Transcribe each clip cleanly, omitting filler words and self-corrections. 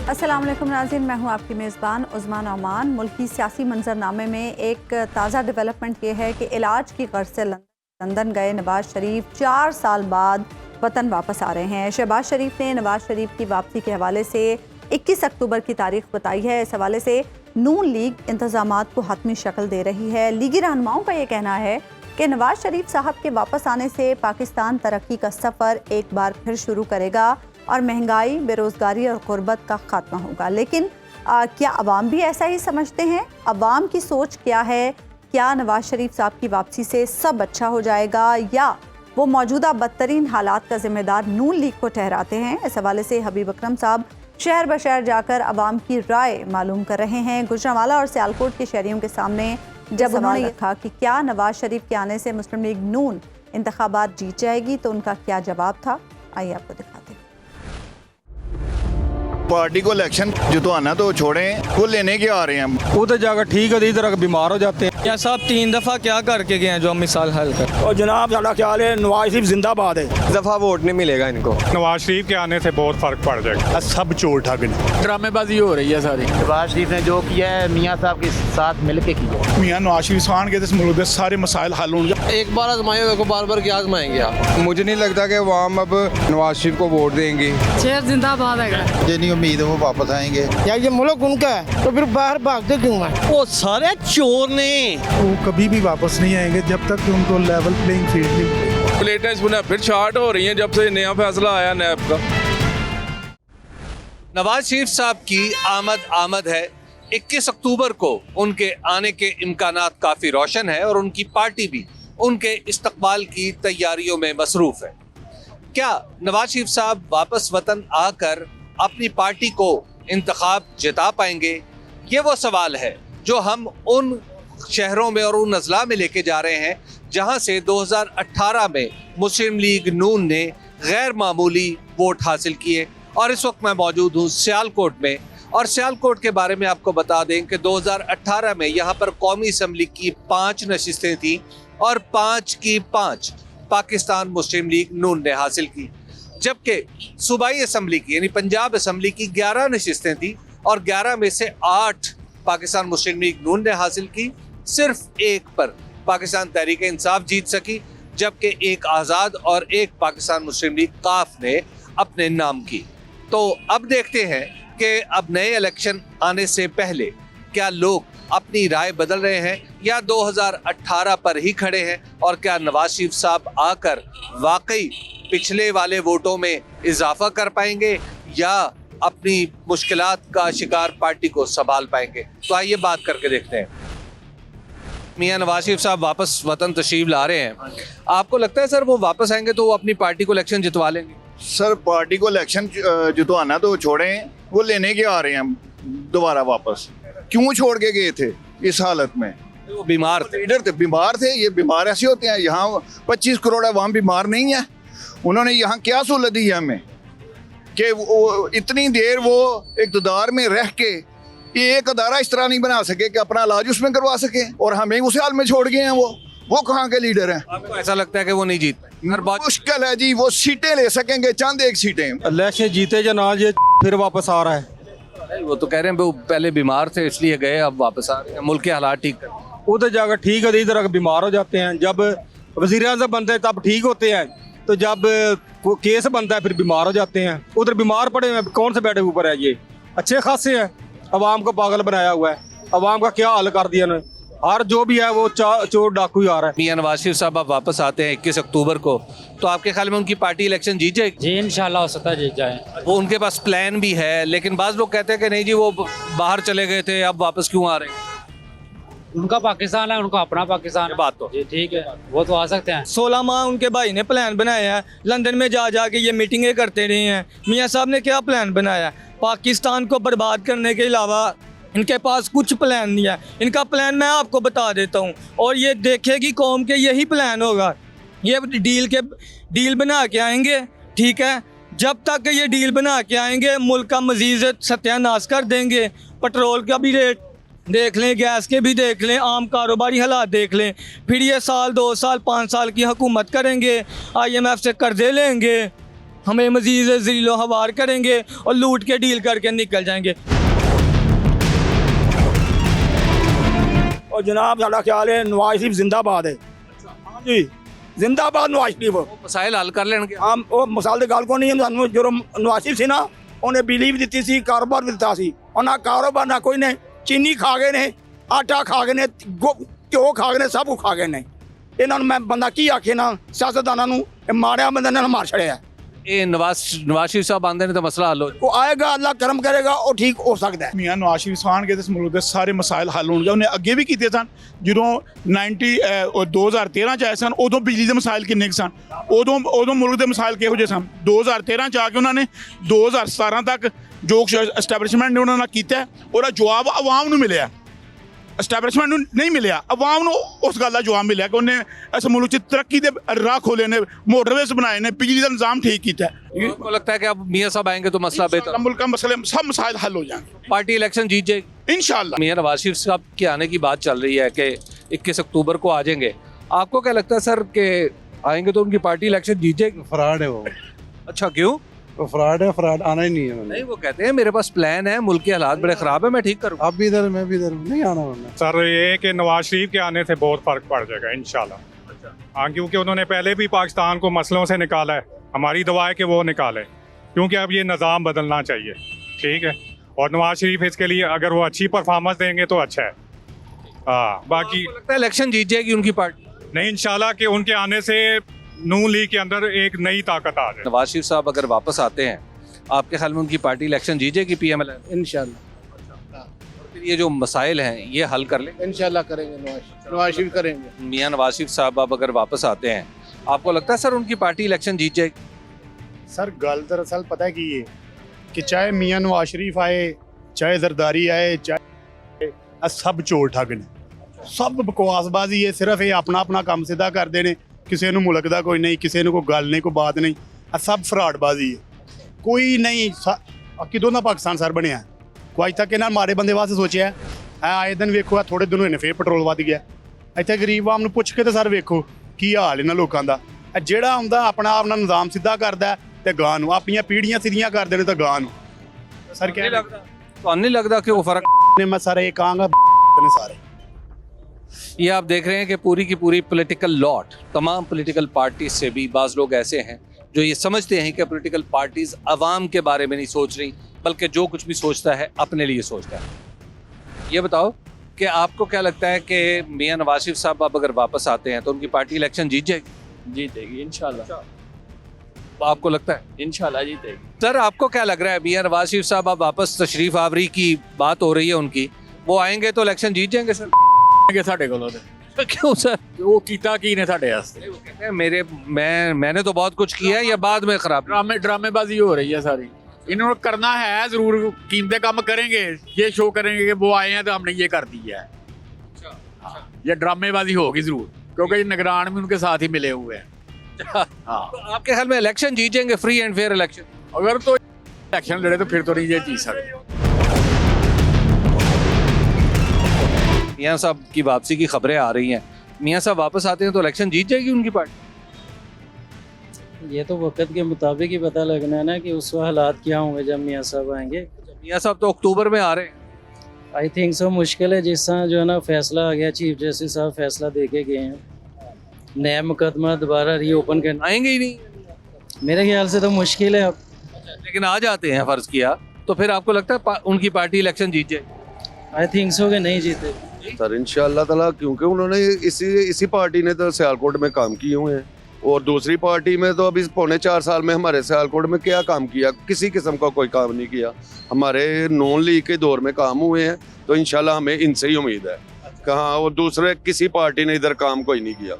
अस्सलाम वालेकुम नाज़रीन, मैं हूं आपकी मेज़बान उस्मान ओमान। मुल्की सियासी मंजरनामे में एक ताज़ा डेवलपमेंट ये है कि इलाज की गर्ज से लंदन गए नवाज शरीफ 4 साल बाद वतन वापस आ रहे हैं। शहबाज शरीफ ने नवाज शरीफ की वापसी के हवाले से 21 अक्टूबर की तारीख बताई है। इस हवाले से नून लीग इंतज़ामात को हतमी शक्ल दे रही है। लीगी रहनुमाओं का ये कहना है कि नवाज शरीफ साहब के वापस आने से पाकिस्तान तरक्की का सफ़र एक बार फिर शुरू करेगा और महंगाई, बेरोज़गारी और गुर्बत का खात्मा होगा। लेकिन क्या अवाम भी ऐसा ही समझते हैं? अवाम की सोच क्या है? क्या नवाज शरीफ साहब की वापसी से सब अच्छा हो जाएगा या वो मौजूदा बदतरीन हालात का जिम्मेदार नून लीग को ठहराते हैं? इस हवाले से हबीब अकरम साहब शहर ब शहर जाकर अवाम की राय मालूम कर रहे हैं। गुजरांवाला और सियालकोट के शहरियों के सामने जब उन्होंने कहा कि क्या नवाज शरीफ के आने से मुस्लिम लीग नून इंतखाबात जीत जाएगी, तो उनका क्या जवाब था, आइए आपको दिखाते हैं। पार्टी को इलेक्शन जितवाना तो छोड़ें, वो लेने के आ रहे हैं। उधर जाकर ठीक है, इधर बीमार हो जाते हैं। क्या साहब 3 दफ़ा क्या करके गए हैं जो हम मिसाल हल कर। और जनाब साਡਾ ख्याल है नवाज शरीफ जिंदाबाद है। इस दफ़ा वोट नहीं मिलेगा इनको। नवाज शरीफ के आने से बहुत फर्क पड़ जाएगा। सब चोर ठग ड्रामेबाजी हो रही है सारी। नवाज शरीफ ने जो किया है मियाँ साहब के साथ मिल के किया। मियाँ नवाज शरीफ खान के मुल्क के सारे मसाइल हल होंगे। एक बार आजमाए को बार बार क्या आजमाएंगे आप? मुझे नहीं लगता कि अवाम अब नवाज शरीफ को वोट देंगे। शेर जिंदाबाद है। ये नहीं उम्मीद है वो वापस आएंगे। यार ये मुल्क उनका है तो फिर बाहर भागते क्यों हैं? वो सारे चोर ने। वो कभी भी वापस नहीं आएंगे जब तक कि उनको लेवल प्लेइंग फील्ड नहीं। प्लेटें पुनः फिर शार्ट हो रही हैं जब से नया फैसला आया नैब का। नवाज शरीफ साहब की आमद है। 21 अक्टूबर को उनके आने के इम्कानात काफ़ी रोशन है और उनकी पार्टी भी उनके इस्तकबाल की तैयारियों में मसरूफ़ है। क्या नवाज शरीफ साहब वापस वतन आकर अपनी पार्टी को इंतखाब जिता पाएंगे? ये वो सवाल है जो हम उन शहरों में और उन अजला में लेके जा रहे हैं जहां से 2018 में मुस्लिम लीग नून ने गैर मामूली वोट हासिल किए। और इस वक्त मैं मौजूद हूँ सियालकोट में, और सियालकोट के बारे में आपको बता दें कि 2018 में यहाँ पर कौमी असम्बली की 5 नशिस्तें थीं और 5 की 5 पाकिस्तान मुस्लिम लीग नून ने हासिल की, जबकि सूबाई असम्बली की यानी पंजाब असम्बली की 11 नशिस्तें थी और 11 में से 8 पाकिस्तान मुस्लिम लीग नून ने हासिल की। सिर्फ एक पर पाकिस्तान तहरीक इंसाफ जीत सकी, जबकि एक आज़ाद और एक पाकिस्तान मुस्लिम लीग काफ ने अपने नाम की। तो अब देखते हैं कि अब नए इलेक्शन आने से पहले क्या लोग अपनी राय बदल रहे हैं या 2018 पर ही खड़े हैं, और क्या नवाज शरीफ साहब आकर वाकई पिछले वाले वोटों में इजाफा कर पाएंगे या अपनी मुश्किलात का शिकार पार्टी को संभाल पाएंगे। तो आइए बात करके देखते हैं। मियाँ नवाज शरीफ साहब वापस वतन तशरीफ ला रहे हैं, आपको लगता है सर वो वापस आएंगे तो वो अपनी पार्टी को इलेक्शन जितवा लेंगे? सर पार्टी को इलेक्शन जितवाना तो छोड़ें, वो लेने के आ रहे हैं दोबारा वापस। क्यों छोड़ के गए थे इस हालत में? वो बीमार थे, लीडर थे, बीमार थे। ये बीमार ऐसे होते हैं। यहाँ 25 करोड़ अवाम बीमार नहीं है। उन्होंने यहाँ क्या सहूलत दी है हमें कि वो इतनी देर वो इक़्तिदार में रह के ये एक अदारा इस तरह नहीं बना सके कि अपना इलाज उसमें करवा सके, और हमें उस हाल में छोड़ गए हैं। वो कहाँ के लीडर हैं? आपको ऐसा लगता है कि वो नहीं जीत पाए? हर बात मुश्किल है जी, वो सीटें ले सकेंगे, चंद एक सीटें। इलेक्शन जीते या ना, ये फिर वापस आ रहा है। वो तो कह रहे हैं वो पहले बीमार थे इसलिए गए, अब वापस आ रहे हैं मुल्क के हालात ठीक कर। उधर जाकर ठीक है, इधर बीमार हो जाते हैं। जब वज़ीर आज़म बनते हैं तब ठीक होते हैं, तो जब केस बनता है फिर बीमार हो जाते हैं। उधर बीमार पड़े हैं, कौन से बेड ऊपर है? ये अच्छे खासे हैं। अवाम को पागल बनाया हुआ है। अवाम का क्या हाल कर दिया उन्होंने। और जो भी है वो चोर डाकू ही आ रहा है। मियाँ नवाज शरीफ साहब आप वापस आते हैं 21 अक्टूबर को, तो आपके ख्याल में उनकी पार्टी इलेक्शन जीत जाएगी? जी इंशाल्लाह हो सकता है जीत जाए। वो उनके पास प्लान भी है, लेकिन बाज़ लोग कहते हैं कि नहीं जी वो बाहर चले गए थे, अब वापस क्यों आ रहे हैं? उनका पाकिस्तान है, उनका अपना पाकिस्तान। बात तो जी ठीक है, वो तो आ सकते हैं। 16 माह उनके भाई ने प्लान बनाया है, लंदन में जा के ये मीटिंगें करते रहे हैं। मियाँ साहब ने क्या प्लान बनाया? पाकिस्तान को बर्बाद करने के अलावा इनके पास कुछ प्लान नहीं है। इनका प्लान मैं आपको बता देता हूँ, और ये देखेगी कौम के यही प्लान होगा। ये डील बना के आएंगे, ठीक है। जब तक ये डील बना के आएंगे मुल्क का मजीद सत्यानाश कर देंगे। पेट्रोल का भी रेट देख लें, गैस के भी देख लें, आम कारोबारी हालात देख लें। फिर ये साल 2 साल 5 साल की हुकूमत करेंगे, IMF से कर्जे लेंगे, हमें मजीद ज़लीलो हवार करेंगे और लूट के डील करके निकल जाएंगे। और जनाब साडा ख्याल है नवाज शरीफ जिंदाबाद है। हाँ जी जिंदाबाद नवाज शरीफ। मसाइल हल कर लेंगे। ਆਮ ਉਹ ਮਿਸਾਲ ਦੀ ਗੱਲ ਕੋਈ ਨਹੀਂ ਸਾਨੂੰ ਜਦੋਂ ਨਵਾਜ਼ ਸ਼ਰੀਫ ਸੀ ਨਾ ਉਹਨੇ ਬਿਜਲੀ ਵੀ ਦਿੱਤੀ ਸੀ ਕਾਰੋਬਾਰ ਵੀ ਦਿੱਤਾ ਸੀ ਉਹਨਾਂ ਕਾਰੋਬਾਰ ਨਾ ਕੋਈ ਨੇ ਚੀਨੀ ਖਾ ਗਏ ਨੇ ਆਟਾ ਖਾ ਗਏ ਨੇ ਘਿਓ ਖਾ ਗਏ ਨੇ ਸਭ ਕੁਝ ਖਾ ਗਏ ਨੇ ਇਹਨਾਂ ਨੂੰ ਮੈਂ ਬੰਦਾ ਕੀ ਆਖੇ ਨਾ ਸਿਆਸਤਦਾਨਾਂ ਨੂੰ ਇਹ ਮਾਰਿਆ ਬੰਦੇ ਨੇ ਮਾਰ ਛੜਿਆ ये नवाज शरीफ साहब आंदे ने तो मसला हल हो ਉਹ ਆਏਗਾ ਅੱਲਾ ਕਰਮ ਕਰੇਗਾ ਉਹ ਠੀਕ ਹੋ ਸਕਦਾ ਹੈ। ਮੀਆਂ ਨਵਾਜ਼ ਸ਼ਰੀਫ ਆਉਣਗੇ ਤੇ ਇਸ ਮੁਲਕ ਦੇ ਸਾਰੇ ਮਸਾਇਲ ਹੱਲ ਹੋਣਗੇ। ਉਹਨੇ ਅੱਗੇ ਵੀ ਕੀਤੇ ਸਨ ਜਦੋਂ 2013 ਚ ਆਏ ਸਨ ਉਦੋਂ ਬਿਜਲੀ ਦੇ ਮਸਾਇਲ ਕਿੰਨੇ ਕੁ ਸਨ ਉਦੋਂ ਮੁਲਕ ਦੇ ਮਸਾਇਲ ਕਿਹੋ ਜਿਹੇ ਸਨ। 2013 ਚ ਆ ਕੇ ਉਹਨਾਂ ਨੇ 2017 ਤੱਕ ਜੋ ਐਸਟੈਬਲਿਸ਼ਮੈਂਟ ਨੇ ਉਹਨਾਂ ਨਾਲ ਕੀਤਾ ਉਹਦਾ ਜਵਾਬ ਆਵਾਮ ਨੂੰ ਮਿਲਿਆ ਐਸਟੈਬਲਿਸ਼ਮੈਂਟ ਨੂੰ ਨਹੀਂ ਮਿਲਿਆ ਆਵਾਮ ਨੂੰ ਉਸ ਗੱਲ ਦਾ ਜਵਾਬ ਮਿਲਿਆ ਕਿ ਉਹਨੇ ਇਸ ਮੁਲਕ 'ਚ ਤਰੱਕੀ ਦੇ ਰਾਹ ਖੋਲੇ ਨੇ मोटरवेज बनाए ने बिजली का निज़ाम ठीक किया है। आपको लगता है कि अब मियाँ साहब आएंगे तो मसला बेहतर मुल्क का मसले सब मसाइल हल हो जाएंगे। पार्टी इलेक्शन जीत जाएगी इंशाल्लाह। मियाँ नवाज शरीफ साहब के आने की बात चल रही है कि 21 अक्टूबर को आ जाएंगे। आपको क्या लगता है सर कि आएंगे तो उनकी पार्टी इलेक्शन जीत जाएगी? फ्रॉड है वो। अच्छा क्यों? वो फ्रॉड है, फ्रॉड आना ही नहीं है। नहीं वो कहते हैं मेरे पास प्लान है, मुल्क के हालात बड़े ख़राब है, मैं ठीक करूँ। आप भी इधर मैं भी इधर नहीं आना वरना। सर ये कि नवाज शरीफ के आने से बहुत फ़र्क पड़ जाएगा इंशाल्लाह। हाँ क्योंकि उन्होंने पहले भी पाकिस्तान को मसलों से निकाला है। हमारी दुआ है कि वो निकाले क्योंकि अब ये निज़ाम बदलना चाहिए। ठीक है और नवाज शरीफ इसके लिए अगर वो अच्छी परफॉर्मेंस देंगे तो अच्छा है। हाँ बाकी आपको लगता है इलेक्शन जीत जाएगी उनकी पार्टी? नहीं इंशाल्लाह कि उनके आने से नून लीग के अंदर एक नई ताकत आ जाए। नवाज शरीफ साहब अगर वापस आते हैं आपके ख्याल में उनकी पार्टी इलेक्शन जीत जाएगी PML? इंशाल्लाह। और फिर ये जो मसाइल हैं ये हल कर लें इंशाल्लाह करेंगे नवाज शरीफ करेंगे। मियाँ नवाज शरीफ साहब अब अगर वापस आते हैं आपको लगता है सर उनकी पार्टी इलेक्शन जीत जाएगी? सर गल दरअसल पता है कि ये कि चाहे मियाँ नवाज शरीफ आए चाहे जरदारी आए चाहे सब चोर ठग ने सब बकवासबाजी है। सिर्फ ये अपना अपना काम सीधा करते हैं किसी ਨੂੰ ਮੁਲਕ ਦਾ ਕੋਈ ਨਹੀਂ ਕਿਸੇ ਨੂੰ ਕੋਈ ਗੱਲ ਨਹੀਂ ਕੋਈ ਬਾਤ ਨਹੀਂ ਆ ਸਭ ਫਰਾਡਬਾਜ਼ੀ ਹੈ ਕੋਈ ਨਹੀਂ ਕਿਦੋਂ ਦਾ ਪਾਕਿਸਤਾਨ ਸਰ ਬਣਿਆ ਕੋਈ ਅੱਜ ਤੱਕ ਇਹਨਾਂ ਮਾਰੇ ਬੰਦੇ ਵਾਸਤੇ ਸੋਚਿਆ ਆਏ ਦਿਨ ਵੇਖੋ ਥੋੜੇ ਦਿਨ ਹੋਏ ਨੇ ਫੇਰ ਪੈਟਰੋਲ ਵੱਧ ਗਿਆ ਇੱਥੇ ਗਰੀਬ ਆਮ ਨੂੰ ਪੁੱਛ ਕੇ ਤੇ ਸਰ ਵੇਖੋ ਕੀ ਹਾਲ ਇਹਨਾਂ ਲੋਕਾਂ ਦਾ ਜਿਹੜਾ ਹੁੰਦਾ ਆਪਣਾ ਆਪਣਾ ਨਿਜ਼ਾਮ ਸਿੱਧਾ ਕਰਦਾ ਤੇ ਗਾਂ ਨੂੰ ਆਪਣੀਆਂ ਪੀੜੀਆਂ ਸਿੱਧੀਆਂ ਕਰਦੇ ਨੇ ਤਾਂ ਗਾਂ ਨੂੰ ਸਰ नहीं लगता तो नहीं लगता कि वो फर्क ਨੇ ਮੈਂ ਸਾਰੇ ਇਹ ਕਹਾਂਗਾ ਨੇ ਸਾਰੇ। ये आप देख रहे हैं कि पूरी की पूरी पॉलिटिकल लॉट तमाम पॉलिटिकल पार्टी से भी बाज़ लोग ऐसे हैं जो ये समझते हैं कि पॉलिटिकल पार्टीज़ अवाम के बारे में नहीं सोच रही बल्कि जो कुछ भी सोचता है अपने लिए सोचता है। ये बताओ कि आपको क्या लगता है कि मियाँ नवाज शरीफ साहब अब अगर वापस आते हैं तो उनकी पार्टी इलेक्शन जीत जाएगी? जीतेगी इंशाल्लाह। आपको लगता है? इंशाल्लाह जीतेगी। सर आपको क्या लग रहा है मियाँ नवाज शरीफ साहब अब वापस तशरीफ आवरी की बात हो रही है उनकी वो आएंगे तो इलेक्शन जीत जाएंगे सर? ਸਾਡੇ ਕੋਲੋਂ ਤੇ क्यों सर? ਉਹ ਕੀਤਾ ਕੀ ਨੇ ਸਾਡੇ ਵਾਸਤੇ? वो कहते हैं मैंने तो बहुत कुछ किया है या बाद में खराब? ड्रामेबाजी हो रही है सारी। इन्होंने करना है जरूर कीमती काम करेंगे ये शो करेंगे कि वो आए हैं तो हमने ये कर दिया है। ये ड्रामेबाजी होगी जरूर क्योंकि निगरान भी उनके साथ ही मिले हुए हैं। हाँ तो आपके ख्याल में इलेक्शन जीत जाएंगे फ्री एंड फेयर इलेक्शन? अगर तो इलेक्शन लड़े तो फिर तो नहीं ये जीत सकते। मियाँ साहब की वापसी की खबरें आ रही हैं मियाँ साहब वापस आते हैं तो इलेक्शन जीत जाएगी उनकी पार्टी? ये तो वक्त के मुताबिक ही पता लगना है ना कि उस वक्त हालात क्या होंगे जब मियाँ साहब आएंगे। मियाँ साहब तो अक्टूबर में आ रहे हैं। आई थिंक सो मुश्किल है जिस तरह जो है ना फैसला आ गया चीफ जस्टिस साहब फैसला दे के गए हैं नया मुकदमा दोबारा रीओपन करना आएंगे ही नहीं मेरे ख्याल से तो मुश्किल है अब। लेकिन आ जाते हैं फ़र्ज़ किया तो फिर आपको लगता है उनकी पार्टी इलेक्शन जीत जाएगी? आई थिंक सो कि नहीं जीते सर इंशाल्लाह ताला क्योंकि उन्होंने इसी पार्टी ने तो सियालकोट में काम किए हुए हैं और दूसरी पार्टी में तो अभी 4.25 साल में हमारे सियालकोट में क्या काम किया किसी किस्म का कोई काम नहीं किया। हमारे नॉन लीग के दौर में काम हुए हैं तो इंशाल्लाह हमें इनसे ही उम्मीद है। कहाँ और दूसरे किसी पार्टी ने इधर काम कोई नहीं किया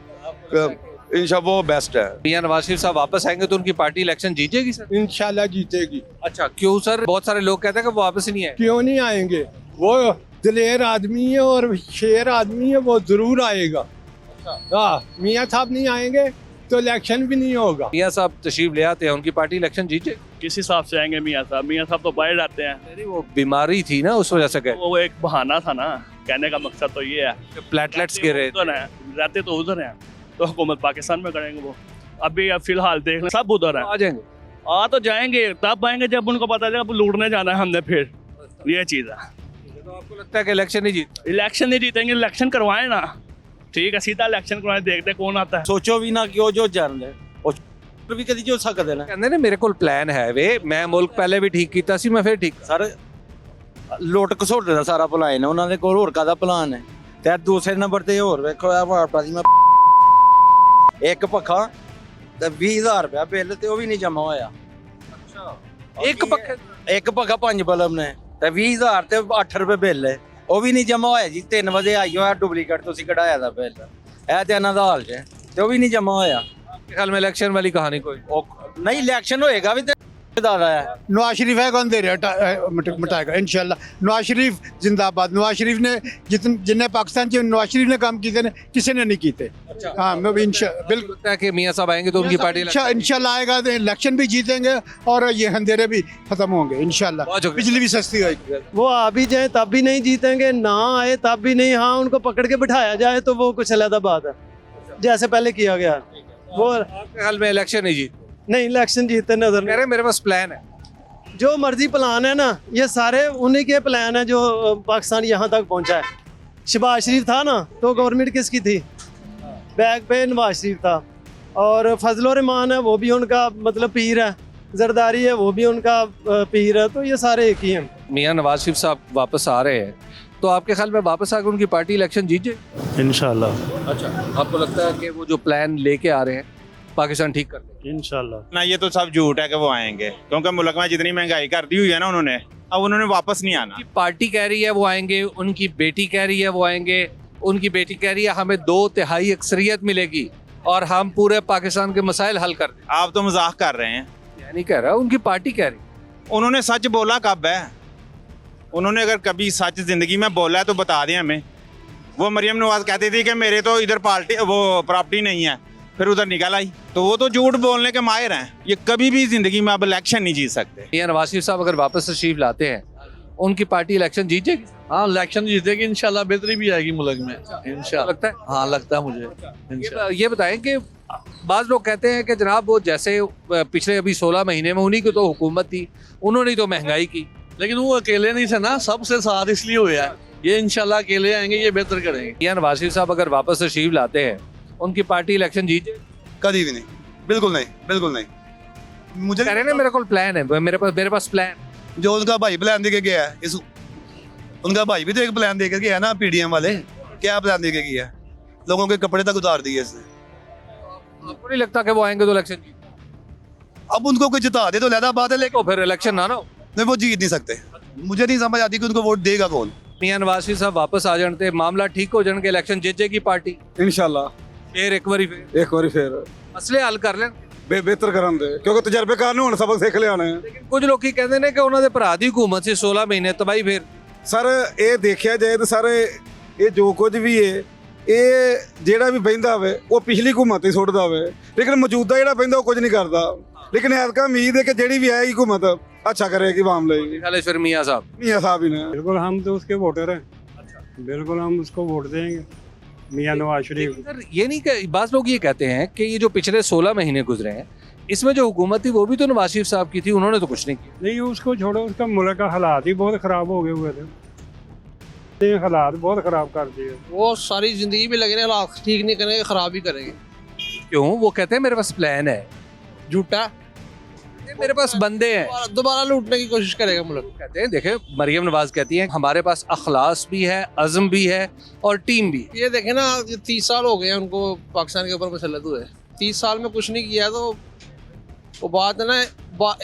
इंशाल्लाह वो बेस्ट है। मियाँ नवाज शरीफ साहब वापस आएंगे तो उनकी पार्टी इलेक्शन जीतेगी सर? इंशाल्लाह जीतेगी। अच्छा क्यों सर? बहुत सारे लोग कहते हैं कि वो वापस ही नहीं आए। क्यों नहीं आएंगे वो दिलेर आदमी है और शेर आदमी है वो जरूर आएगा। हाँ मियाँ साहब नहीं आएंगे तो इलेक्शन भी नहीं होगा। मियाँ साहब तशरीफ ले आते हैं उनकी पार्टी इलेक्शन जीत जाएगी? किस हिसाब से आएंगे मियाँ साहब? मियाँ साहब तो बाहर जाते हैं। नहीं वो बीमारी थी ना उस वजह से गए। वो एक बहाना था ना कहने का मकसद तो ये है प्लेटलेट्स गिरे उधर हैं रहते तो उधर हैं तो हुकूमत पाकिस्तान में करेंगे वो अभी अब फिलहाल देख लें सब उधर हैं। आ जाएंगे आ तो जाएंगे, तब आएंगे जब उनको पता चलेगा अब लूटने जाना है हमने फिर, ये चीज़ है। तो आपको लगता है कि इलेक्शन नहीं जीत इलेक्शन नहीं जीतेंगे, इलेक्शन करवाएं ना, ठीक है, सीधा इलेक्शन करवाएं, देखते कौन आता है। सोचो भी ना क्यों जो जान ले भी कभी जो सकते ना कहते ने मेरे को प्लान है वे, मैं मुल्क पहले भी ठीक कीता सी, मैं फिर ठीक ਸਰ ਲੁੱਟ ਘਸੋਟੇ ਦਾ ਸਾਰਾ ਪਲਾਨ ਹੈ ਉਹਨਾਂ ਦੇ ਕੋਲ, ਹੋਰ ਕਾਹਦਾ ਪਲਾਨ ਹੈ। ਤੇ ਦੂਸਰੇ ਨੰਬਰ ਤੇ ਹੋਰ ਵੇਖੋ ਆ ਭਾਰਪਾ ਦੀ ਮੈਂ ਇੱਕ ਪੱਖਾ ਤੇ 20000 ਰੁਪਇਆ ਬਿੱਲ ਤੇ ਉਹ ਵੀ ਨਹੀਂ ਜਮਾ ਹੋਇਆ। ਇੱਕ ਪੱਖੇ ਇੱਕ ਪੱਖਾ 5 ਬਲਬ ਨੇ ਤੇ 20000 ਤੇ 8 ਰੁਪਏ ਬਿੱਲ ਹੈ, ਉਹ ਵੀ ਨਹੀਂ ਜਮਾ ਹੋਇਆ ਜੀ। 3 ਵਜੇ ਆਈ ਹੋਇਆ ਡੁਪਲੀਕੇਟ ਤੁਸੀਂ ਕਢਾਇਆ ਦਾ ਬਿੱਲ, ਇਹ ਤੇ ਇਹਨਾਂ ਦਾ ਹਾਲ ਜੇ, ਤੇ ਉਹ ਵੀ ਨਹੀਂ ਜਮਾ ਹੋਇਆ। ख्याल में इलेक्शन वाली कहानी कोई नहीं इलेक्शन होएगा भी दादा है। नवाज शरीफ है कौन दे रहा है, मिटाएगा इंशाल्लाह। नवाज शरीफ जिंदाबाद। नवाज शरीफ ने जिन्हें पाकिस्तान के नवाज शरीफ ने काम किए थे किसी ने नहीं किए। हाँ मैं भी बिल्कुल लगता है कि मियां साहब आएंगे तो उनकी पार्टी इंशाल्लाह आएगा तो इलेक्शन भी जीतेंगे और ये अंधेरे भी खत्म होंगे इंशाल्लाह, बिजली भी सस्ती होगी। वो आ भी जाए तब भी नहीं जीतेंगे, ना आए तब भी नहीं। हाँ उनको पकड़ के बिठाया जाए तो वो कुछ अलग बात है, जैसे पहले किया गया। वो आपके ख्याल में इलेक्शन नहीं जीत नहीं, इलेक्शन जीतते नजर कह रहे मेरे पास प्लान है, जो मर्जी प्लान है ना, ये सारे उन्हीं के प्लान है जो पाकिस्तान यहाँ तक पहुँचा है। शहबाज शरीफ था ना तो गवर्नमेंट किसकी थी, बैग पे नवाज शरीफ था, और फजल रहमान है वो भी उनका मतलब पीर है, जरदारी है वो भी उनका पीर है, तो ये सारे एक ही हैं। मियां नवाज शरीफ साहब वापस आ रहे हैं, तो आपके ख्याल में वापस आकर उनकी पार्टी इलेक्शन जीत जाए इंशाल्लाह। अच्छा, आपको लगता है कि वो जो प्लान लेके आ रहे हैं पाकिस्तान ठीक कर देंगे? इंशाल्लाह ना ये तो सब झूठ है कि वो आएंगे, क्योंकि मुल्क में जितनी महंगाई कर दी हुई है ना उन्होंने, अब उन्होंने वापस नहीं आना। उनकी पार्टी कह रही है वो आएंगे, उनकी बेटी कह रही है वो आएंगे, उनकी बेटी कह रही है हमें 2/3 अक्सरियत मिलेगी और हम पूरे पाकिस्तान के मसाइल हल कर देंगे। आप तो मजाक कर रहे हैं। मैं नहीं कह रहा, उनकी पार्टी कह रही। उन्होंने सच बोला कब है? उन्होंने अगर कभी सच जिंदगी में बोला है तो बता दें हमें। वो मरियम नवाज कहती थी कि मेरे तो इधर पार्टी वो प्रॉपर्टी नहीं है, फिर उधर निकल आई, तो वो तो झूठ बोलने के माहिर हैं। ये कभी भी जिंदगी में अब इलेक्शन नहीं जीत सकते। मियां नवाज शरीफ साहब अगर वापस तशरीफ लाते हैं, उनकी पार्टी इलेक्शन जीत जाएगी? हाँ इलेक्शन जीतेगी इंशाल्लाह, बेहतरी भी आएगी मुल्क में इंशाल्लाह। लगता है? हाँ लगता है मुझे। ये बताएं कि बाज़ लोग कहते हैं कि जनाब वो जैसे पिछले अभी 16 महीने में उन्हीं की तो हुकूमत थी, उन्होंने तो महंगाई की, लेकिन वो अकेले नहीं थे ना, सबसे साथ इसलिए हुआ है। ये इंशाल्लाह अकेले आएंगे, ये बेहतर करेंगे। मियां नवाज शरीफ साहब अगर वापस तशरीफ लाते हैं, उनकी पार्टी इलेक्शन जीत जाएगी? कभी भी नहीं, बिल्कुल नहीं, बिल्कुल नहीं। मुझे कह रहे हैं ना मेरे को प्लान है, मेरे पास प्लान। जो उनका भाई प्लान देके गया है, इस उनका भाई भी तो एक प्लान देके गया है ना, पीडीएम वाले। क्या प्लान देके गया है? लोगों के कपड़े तक उतार दिए इसने। आपको नहीं लगता कि वो आएंगे तो इलेक्शन जीत? अब उनको कोई जिता दे तो लहदा बात है, लेकिन तो फिर इलेक्शन ना हो। नहीं वो जीत नहीं सकते। मुझे नहीं समझ आती कि उनको वोट देगा कौन। मियां नवाज शरीफ साहब वापस आ जाते, मामला ठीक हो जाने, इलेक्शन जीत जाएगी पार्टी इंशाल्लाह फिर एक बारी फिर मसले हल कर लें। बेहतर ਕਰਨ ਦੇ, ਕਿਉਂਕਿ ਤਜਰਬੇਕਾਰ ਨੂੰ ਹੁਣ ਸਬਕ ਸਿੱਖ ਲਿਆਣਾ ਹੈ। ਕੁਝ ਲੋਕੀ ਕਹਿੰਦੇ ਨੇ ਕਿ ਉਹਨਾਂ ਦੇ ਭਰਾ ਦੀ ਹਕੂਮਤ ਸੀ 16 ਮਹੀਨੇ ਤਬਾਹੀ। ਫਿਰ ਸਰ ਇਹ ਦੇਖਿਆ ਜਾਏ ਤਾਂ ਸਰ ਇਹ ਜੋ ਕੁਝ ਵੀ ਹੈ, ਇਹ ਜਿਹੜਾ ਵੀ ਬਹਿੰਦਾ ਹੋਵੇ ਉਹ ਪਿਛਲੀ ਹਕੂਮਤ ਹੀ ਸੁੱਟਦਾ ਹੋਵੇ, ਲੇਕਿਨ ਮੌਜੂਦਾ ਜਿਹੜਾ ਬਹਿੰਦਾ ਉਹ ਕੁਝ ਨਹੀਂ ਕਰਦਾ। लेकिन ऐसा उम्मीद है कि जेडी भी आएगी हुकूमत अच्छा करेगी आवाम लिए। कालेश्वर मियां साहब ही ना, बिल्कुल हम तो उसके वोटर हैं। बिल्कुल हम उसको वोट देंगे, मियां नवाज शरीफ। सर ये नहीं कि बाज़ लोग ये कहते हैं कि ये जो पिछले 16 महीने गुजरे हैं, इसमें जो हुकूमत थी वो भी तो नवाज शरीफ साहब की थी, उन्होंने तो कुछ नहीं किया। नहीं उसको छोड़ो, उसका मुल्क का हालात ही बहुत ख़राब हो गए हुए थे, हालात बहुत ख़राब कर दिए। वो सारी ज़िंदगी में लगे रहे, हालात ठीक नहीं करेंगे, ख़राब ही करेंगे। क्यों? वो कहते हैं मेरे पास प्लान है। झूठा, मेरे पास बंदे हैं, दोबारा लूटने की कोशिश करेगा मुल्क। कहते हैं देखे मरियम नवाज कहती हैं हमारे पास अखलास भी है, अज़म भी है और टीम भी। ये देखे ना 30 साल हो गए हैं उनको पाकिस्तान के ऊपर मुसल्लत हुए, 30 साल में कुछ नहीं किया, तो वो बात है ना,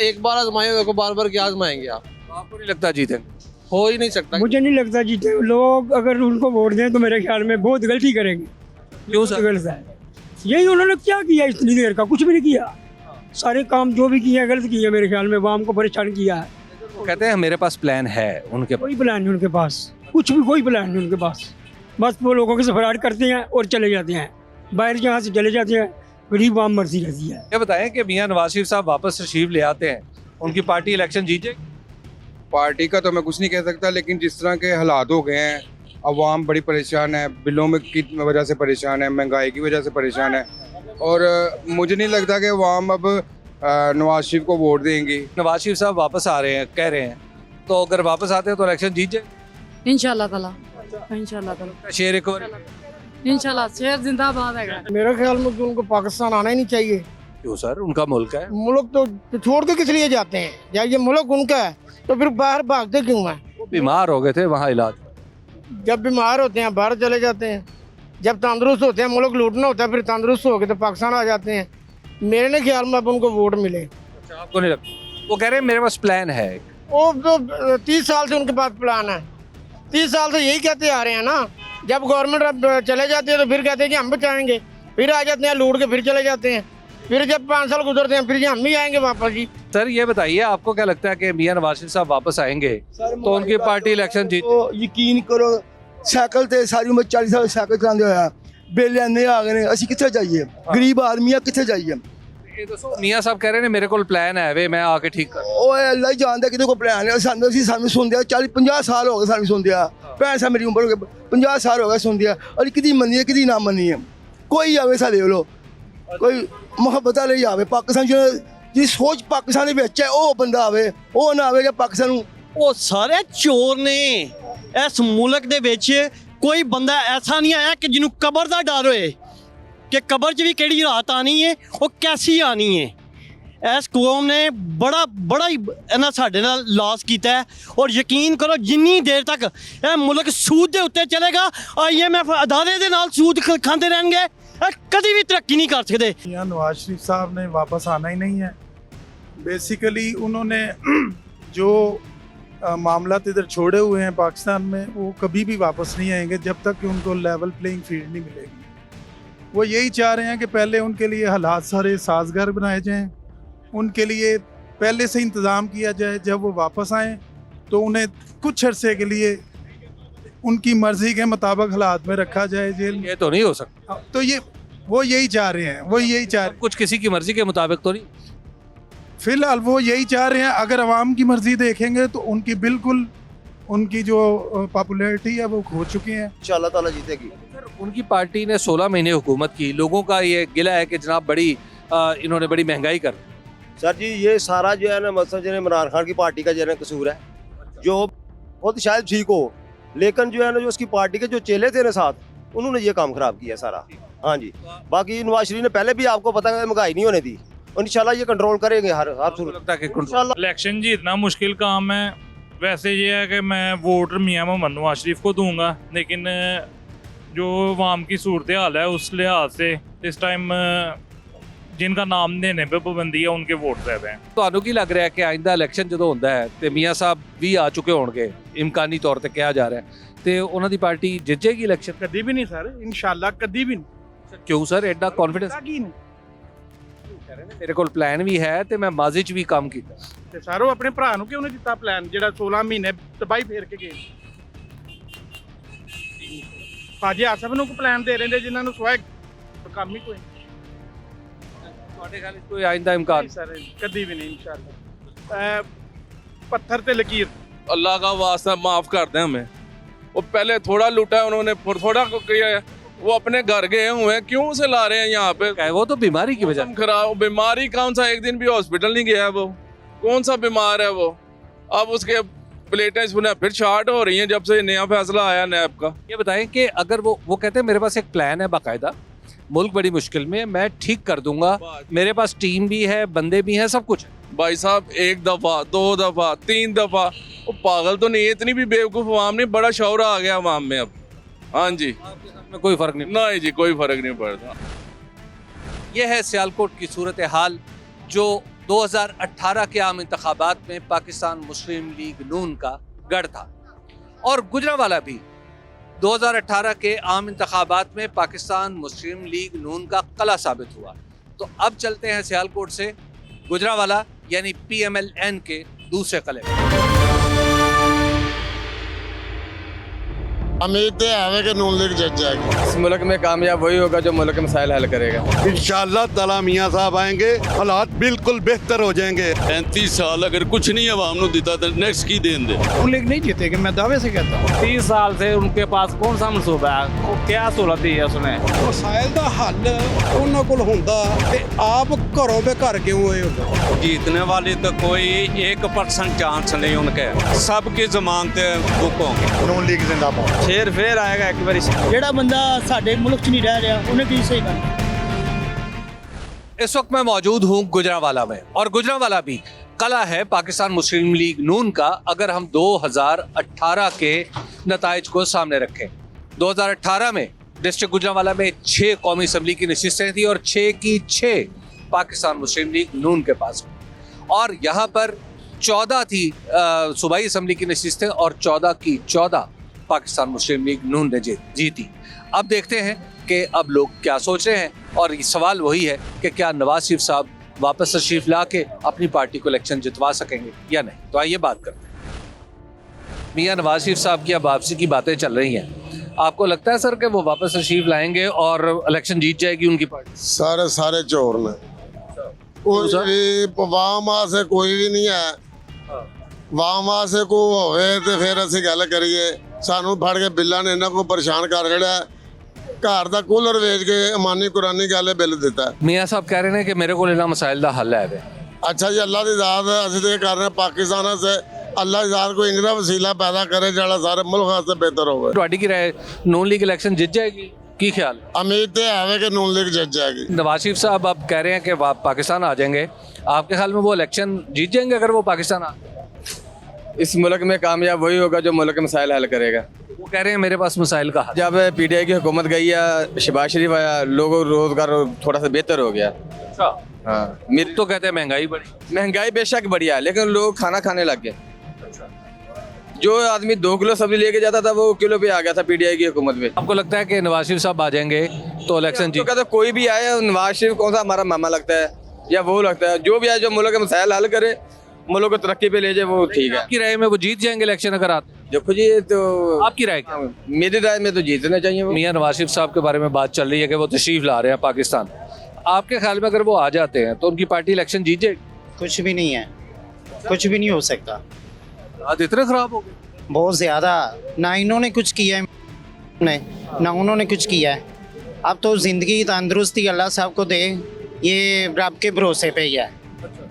एक बार आजमाए हुए को बार बार क्या आजमाएंगे आप? आपको नहीं लगता जीतेंगे? हो ही नहीं सकता। मुझे नहीं लगता जीते लोग, अगर उनको वोट दें तो मेरे ख्याल में बहुत गलती करेंगे। क्यों सर? गलत है यही, उन्होंने क्या किया इतनी देर का? कुछ भी नहीं किया, सारे काम जो भी किए गलत किए, मेरे ख्याल में आवाम को परेशान किया है। वो कहते हैं मेरे पास प्लान है, उनके कोई प्लान नहीं उनके पास, कुछ भी कोई प्लान नहीं उनके पास। बस वो लोगों के से फराड करते हैं और चले जाते हैं, बाहर यहाँ से चले जाते हैं, गरीब आम मर्जी रहती है। ये बताएं कि मियां नवाज शरीफ साहब वापस तशरीफ ले आते हैं, उनकी पार्टी इलेक्शन जीत जाएगी? पार्टी का तो मैं कुछ नहीं कह सकता, लेकिन जिस तरह के हालात हो गए हैं, अवाम बड़ी परेशान है, बिलों में की वजह से परेशान है, महंगाई की वजह से परेशान है, और मुझे नहीं लगता कि अवाम अब नवाज शरीफ को वोट देंगे। नवाज शरीफ साहब वापस आ रहे हैं, कह रहे हैं, तो अगर वापस आते हैं तो इलेक्शन जीत जाए इंशाल्लाह ताला, इंशाल्लाह ताला, शेर एक बार। इंशाल्लाह शेर जिंदाबाद है। मेरे ख्याल में उनको पाकिस्तान आना ही नहीं चाहिए। क्यों सर, उनका मुल्क है। मुल्क तो छोड़ के किस लिए जाते हैं? जब ये मुल्क उनका है तो फिर बाहर भागते क्यों हैं? वो बीमार हो गए थे, वहाँ इलाज। जब बीमार होते हैं बाहर चले जाते हैं, जब तंदुरुस्त होते हैं, मुल्क लूटना होता है, फिर तंदुरुस्त हो गए तो पाकिस्तान आ जाते हैं। मेरे ने ख्याल में अब उनको वोट मिले। अच्छा, आपको नहीं लगता? वो कह रहे हैं मेरे पास प्लान है। वो तो 30 साल से उनके पास प्लान है, 30 साल से यही कहते आ रहे हैं ना। जब गवर्नमेंट चले जाती है तो फिर कहते हैं कि हम बचाएंगे, फिर आ जाते हैं लूट के, फिर चले जाते हैं, फिर जब 5 साल गुजरते हैं फिर हम ही आएंगे वापस जी। सर ये बताइए, आपको क्या लगता है कि मियां नवाज शरीफ साहब वापस आएंगे तो उनकी पार्टी इलेक्शन जीत? यकीन करो साइकिल ते सारी उम्र 40 साल साइकिल चलाते होया बिल आने आ गए, ਅਸੀਂ ਕਿੱਥੇ ਜਾਈਏ? ਗਰੀਬ ਆਦਮੀ ਆ, ਕਿੱਥੇ ਜਾਈਏ? ਇਹ ਦੱਸੋ, ਮੀਆਂ ਸਾਹਿਬ ਕਹਿ ਰਹੇ ਨੇ ਮੇਰੇ ਕੋਲ ਪਲਾਨ ਹੈ ਵੇ, ਮੈਂ ਆ ਕੇ ਠੀਕ ਕਰ। ਓਏ ਅੱਲਾ ਹੀ ਜਾਣਦਾ ਕਿਤੇ ਕੋਈ ਪਲਾਨ ਹੈ। ਸਾਨੂੰ ਸੁਣਦੇ 40-50 ਸਾਲ ਹੋ ਗਏ ਸਾਨੂੰ ਸੁਣਦਿਆ, 65 ਸਾਲ ਮੇਰੀ ਉਮਰ ਹੋ ਗਈ, 50 ਸਾਲ ਹੋ ਗਏ ਸੁਣਦਿਆ, ਔਰ ਕਿਦੀ ਮੰਨੀ ਹੈ ਕਿਦੀ ਨਾ ਮੰਨੀ ਹੈ। ਕੋਈ ਆਵੇ ਸਾਡੇ ਵੱਲੋਂ, ਕੋਈ ਮੁਹੱਬਤ ਵਾਲੇ ਆਵੇ। ਪਾਕਿਸਤਾਨ ਦੀ ਸੋਚ ਪਾਕਿਸਤਾਨ ਦੇ ਵਿੱਚ ਹੈ, ਉਹ ਬੰਦਾ ਆਵੇ, ਉਹ ਨਾ ਆਵੇ ਕਿ ਪਾਕਿਸਤਾਨ ਨੂੰ। ਉਹ ਸਾਰੇ ਚੋਰ ਨੇ। ਇਸ ਮੁਲਕ ਦੇ ਵਿੱਚ ਕੋਈ ਬੰਦਾ ਐਸਾ ਨਹੀਂ ਆਇਆ ਕਿ ਜਿਹਨੂੰ ਕਬਰ ਦਾ ਡਰ ਹੋਏ ਕਿ ਕਬਰ 'ਚ ਵੀ ਕਿਹੜੀ ਰਾਤ ਆਣੀ ਹੈ, ਉਹ ਕੈਸੀ ਆਣੀ ਹੈ। ਇਸ ਕੌਮ ਨੇ ਬੜਾ ਹੀ ਇਹਨਾਂ ਸਾਡੇ ਨਾਲ ਲਾਸ ਕੀਤਾ ਹੈ। ਔਰ ਯਕੀਨ ਕਰੋ ਜਿੰਨੀ ਦੇਰ ਤੱਕ ਇਹ ਮੁਲਕ ਸੂਦ ਦੇ ਉੱਤੇ ਚਲੇਗਾ, IMF ਅਦਾਰੇ ਦੇ ਨਾਲ ਸੂਦ ਖਾਂਦੇ ਰਹਿਣਗੇ, कभी भी तरक्की नहीं कर सकते। नवाज शरीफ साहब ने वापस आना ही नहीं है। बेसिकली उन्होंने जो मामला इधर छोड़े हुए हैं पाकिस्तान में, वो कभी भी वापस नहीं आएंगे जब तक कि उनको लेवल प्लेइंग फील्ड नहीं मिलेगी। वो यही चाह रहे हैं कि पहले उनके लिए हालात सारे साजगार बनाए जाएं, उनके लिए पहले से इंतज़ाम किया जाए। जब वो वापस आएँ तो उन्हें कुछ अरसे के लिए उनकी मर्जी के मुताबिक हालात में रखा जाए जेल। ये तो नहीं हो सकता। तो ये वो यही चाह रहे हैं, वो यही चाह रहे हैं। कुछ किसी की मर्जी के मुताबिक तो नहीं, फिलहाल वो यही चाह रहे हैं। अगर अवाम की मर्जी देखेंगे तो उनकी बिल्कुल उनकी जो पॉपुलैरिटी है वो खो चुकी है। इंशाल्लाह ताला जीतेगी। उनकी पार्टी ने 16 महीने हुकूमत की। लोगों का ये गिला है कि जनाब इन्होंने बड़ी महंगाई कर। सर जी ये सारा जो है ना मतलब जो इमरान खान की पार्टी का जो है ना कसूर है, जो खुद शायद ठीक हो, लेकिन जो है ना जो उसकी पार्टी के जो चेले थे ना साथ, उन्होंने ये काम खराब किया सारा। हाँ जी, बाकी नवाज शरीफ ने पहले भी आपको पता है महंगाई नहीं होने दी, इंशाल्लाह ये कंट्रोल करेंगे हर सूरत। इलेक्शन जीतना मुश्किल काम है। वैसे ये है कि मैं वोट मियां मोहम्मद नवाज शरीफ को दूंगा, लेकिन जो अवाम की सूरत हाल है उस लिहाज से इस टाइम जिनका नाम देने पे पाबंदी है उनके वोट ज्यादा हैं। ਤੁਹਾਨੂੰ ਕੀ ਲੱਗ ਰਿਹਾ ਕਿ ਆਇੰਦਾ ਇਲੈਕਸ਼ਨ ਜਦੋਂ ਹੁੰਦਾ ਹੈ ਤੇ ਮੀਆਂ ਸਾਹਿਬ ਵੀ ਆ ਚੁੱਕੇ ਹੋਣਗੇ, ਇਮਕਾਨੀ ਤੌਰ ਤੇ ਕਿਹਾ ਜਾ ਰਿਹਾ ਹੈ, ਤੇ ਉਹਨਾਂ ਦੀ ਪਾਰਟੀ ਜਿੱਤ ਜਾਏਗੀ ਇਲੈਕਸ਼ਨ? कभी भी नहीं सर, इंशाल्लाह कभी भी नहीं। ਕਿਉਂ ਸਰ ਐਡਾ ਕੌਨਫੀਡੈਂਸ? ਮੇਰੇ ਕੋਲ ਪਲਾਨ ਵੀ ਹੈ ਤੇ ਮੈਂ ਮਾਜ਼ੀ 'ਚ ਵੀ ਕੰਮ ਕੀਤਾ। ਤੇ ਸਾਰੋ ਆਪਣੇ ਭਰਾ ਨੂੰ ਕਿਉਂ ਨਹੀਂ ਦਿੱਤਾ ਪਲਾਨ ਜਿਹੜਾ 16 ਮਹੀਨੇ ਤਬਾਈ ਫੇਰ ਕੇ ਗਏ? ਭਾਜੀ ਆਸਫ ਨੂੰ ਕੋ ਪਲਾਨ ਦੇ ਰਹੇ ਨੇ ਜਿਨ੍ਹਾਂ ਨੂੰ ਸਵਾਇ ਕੰਮ ਹੀ ਕੋਈ ਤੁਹਾਡੇ ਖਿਆਲ 'ਚ ਕੋਈ ਆਇੰਦਾ ਇਮਕਾਨ? ਸਰ ਕਦੀ ਵੀ ਨਹੀਂ इंशाल्लाह। पत्थर पे लकीर। अल्लाह का वास्ता माफ कर दें हमें। वो पहले थोड़ा लूटा है उन्होंने, थोड़ा किया है। वो अपने घर गए हुए हैं, क्यों से ला रहे हैं यहाँ पे? वो तो बीमारी की वजह खराब। बीमारी कौन सा, एक दिन भी हॉस्पिटल नहीं गया है वो, कौन सा बीमार है वो? अब उसके प्लेटें फिर शार्ट हो रही हैं जब से नया फैसला आया नैब का। ये बताएं कि अगर वो कहते हैं मेरे पास एक प्लान है बाकायदा, मुल्क बड़ी मुश्किल में, मैं ठीक कर दूंगा, मेरे पास टीम भी है, बंदे भी हैं, सब कुछ है। भाई साहब 1 दफ़ा 2 दफ़ा 3 दफ़ा, वो पागल तो नहीं है, इतनी भी बेवकूफ़ अवाम नहीं, बड़ा शौर आ गया अवाम में अब। हाँ जी, में कोई फ़र्क नहीं? नहीं जी, कोई फ़र्क नहीं पड़ता। यह है सियालकोट की सूरत हाल जो 2018 के आम इंतखाबात में पाकिस्तान मुस्लिम लीग नून का गढ़ था, और गुजरांवाला भी 2018 के आम इंतखाबात में पाकिस्तान मुस्लिम लीग नून का कला साबित हुआ। तो अब चलते हैं सियालकोट से गुजरांवाला यानी PMLN के दूसरे कले। उम्मीद तो है कि नून लीग जीत जाएगी। इस मुल्क में कामयाब वही होगा जो मुल्क के मसाइल हल करेगा। इंशाअल्लाह ताला मियाँ साहब आएंगे, हालात बिल्कुल बेहतर हो जाएंगे। 35 साल अगर कुछ नहीं अवाम को दिता तो नेक्स्ट की देन दे। नून लीग नहीं जीतेगी, मैं दावे से कहता हूँ। 30 साल से उनके पास कौन सा मनसूबा है, वो क्या सहूलत दी है उसने? मसाइल का हल उन्होंने को होंदा ते आप घरों पे घर क्यों हुए हो? जीतने वाली तो कोई 1% चांस नहीं उनके, सबकी जमानतें बुक होंगी। नून लीग जिंदाबाद। फिर आएगा एक बार। ਜਿਹੜਾ ਬੰਦਾ ਸਾਡੇ ਮੁਲਕ 'ਚ ਨਹੀਂ ਰਹਿ ਰਿਹਾ ਉਹਨੇ ਕੀ ਸਹੀ ਕਰਨਾ। इस वक्त मैं मौजूद हूं गुजरांवाला में, और गुजरांवाला भी कला है पाकिस्तान मुस्लिम लीग नून का। अगर हम 2018 के नताइज को सामने रखें, 2018 में डिस्ट्रिक्ट गुजरांवाला में 6 कौमी असम्बली की नशिस्तें थी और 6 की 6 पाकिस्तान मुस्लिम लीग नून के पास, और यहाँ पर 14 थी सूबाई असम्बली की नशिस्तें और 14 की 14 पाकिस्तान मुस्लिम लीग नून ने जीती। अब देखते हैं कि अब लोग क्या सोच रहे हैं, और सवाल वही है कि क्या नवाज शरीफ साहब वापस तशरीफ ला के अपनी पार्टी को इलेक्शन जितवा सकेंगे या नहीं। तो आइए बात करते हैं। मियां नवाज शरीफ साहब की अब वापसी की बातें चल रही हैं, आपको लगता है सर कि वो वापस तशरीफ लाएंगे और इलेक्शन जीत जाएगी उनकी पार्टी? सारे चोर ने, वाम से कोई भी नहीं है। वाम से को होवे तो फिर असं गल करिए, सानू फड़ के बिल्ला ने इन्हों को परेशान कर छड़ा, घर का कूलर वेच के अमानी कुरानी गल बिल दिता। मियाँ साहब कह रहे हैं कि मेरे को इन्हां मसाइल का हल है। अच्छा जी, अल्लाह की ज़ात असं तो कर रहे पाकिस्तान से, अल्लाह की ज़ात को इंजरा वसीला पैदा करे जो सारे मुल्क वास्ते बेहतर हो। ਤੁਹਾਡੀ ਕੀ राय, नून लीग इलेक्शन जीत जाएगी? की ख्याल? उम्मीद तो है कि नून लीग जीत जाएगी। नवाज शरीफ साहब अब कह रहे हैं कि पाकिस्तान आ जाएंगे, आपके ख्याल में वो इलेक्शन जीत जाएंगे अगर वो पाकिस्तान आ? इस मुल्क में कामयाब वही होगा जो मुल्क के मसाइल हल करेगा। वो कह रहे हैं मेरे पास मसाइल का हल। जब PTI की हुकूमत गई है, शहबाज शरीफ आया, लोगों को रोजगार थोड़ा सा बेहतर हो गया। अच्छा। हाँ, मेरे तो कहते हैं महंगाई बढ़ी। महंगाई बेशक बढ़िया, लेकिन लोग खाना खाने लग गए। जो आदमी 2 किलो सब्जी लेके जाता था वो किलो पे आ गया था PTI की हुकूमत में। आपको लगता है कि नवाज शरीफ साहब आ जाएंगे तो इलेक्शन जीत? कहते कोई भी आए, नवाज शरीफ कौन सा हमारा मामा लगता है या वो लगता है, जो भी आए जो मुल्क के मसाइल हल करे, मुल्क को तरक्की पे ले जाए, वो ठीक है। आपकी राय में वो जीत जाएंगे इलेक्शन अगर आते? देखो जी, तो आपकी राय क्या? मेरी राय में तो जीतना चाहिए। मियां नवाज शरीफ साहब के बारे में बात चल रही है कि वो तशरीफ ला रहे हैं पाकिस्तान, आपके ख्याल में अगर वो आ जाते हैं तो उनकी पार्टी इलेक्शन जीत जाएगी? कुछ भी नहीं है, कुछ भी नहीं हो सकता। हाथ इतने खराब हो गए, बहुत ज़्यादा। ना इन्होंने कुछ किया है, ना उन्होंने कुछ किया है। अब तो ज़िंदगी तंदुरुस्ती अल्लाह साहब को दे, ये रब के भरोसे पे ही है।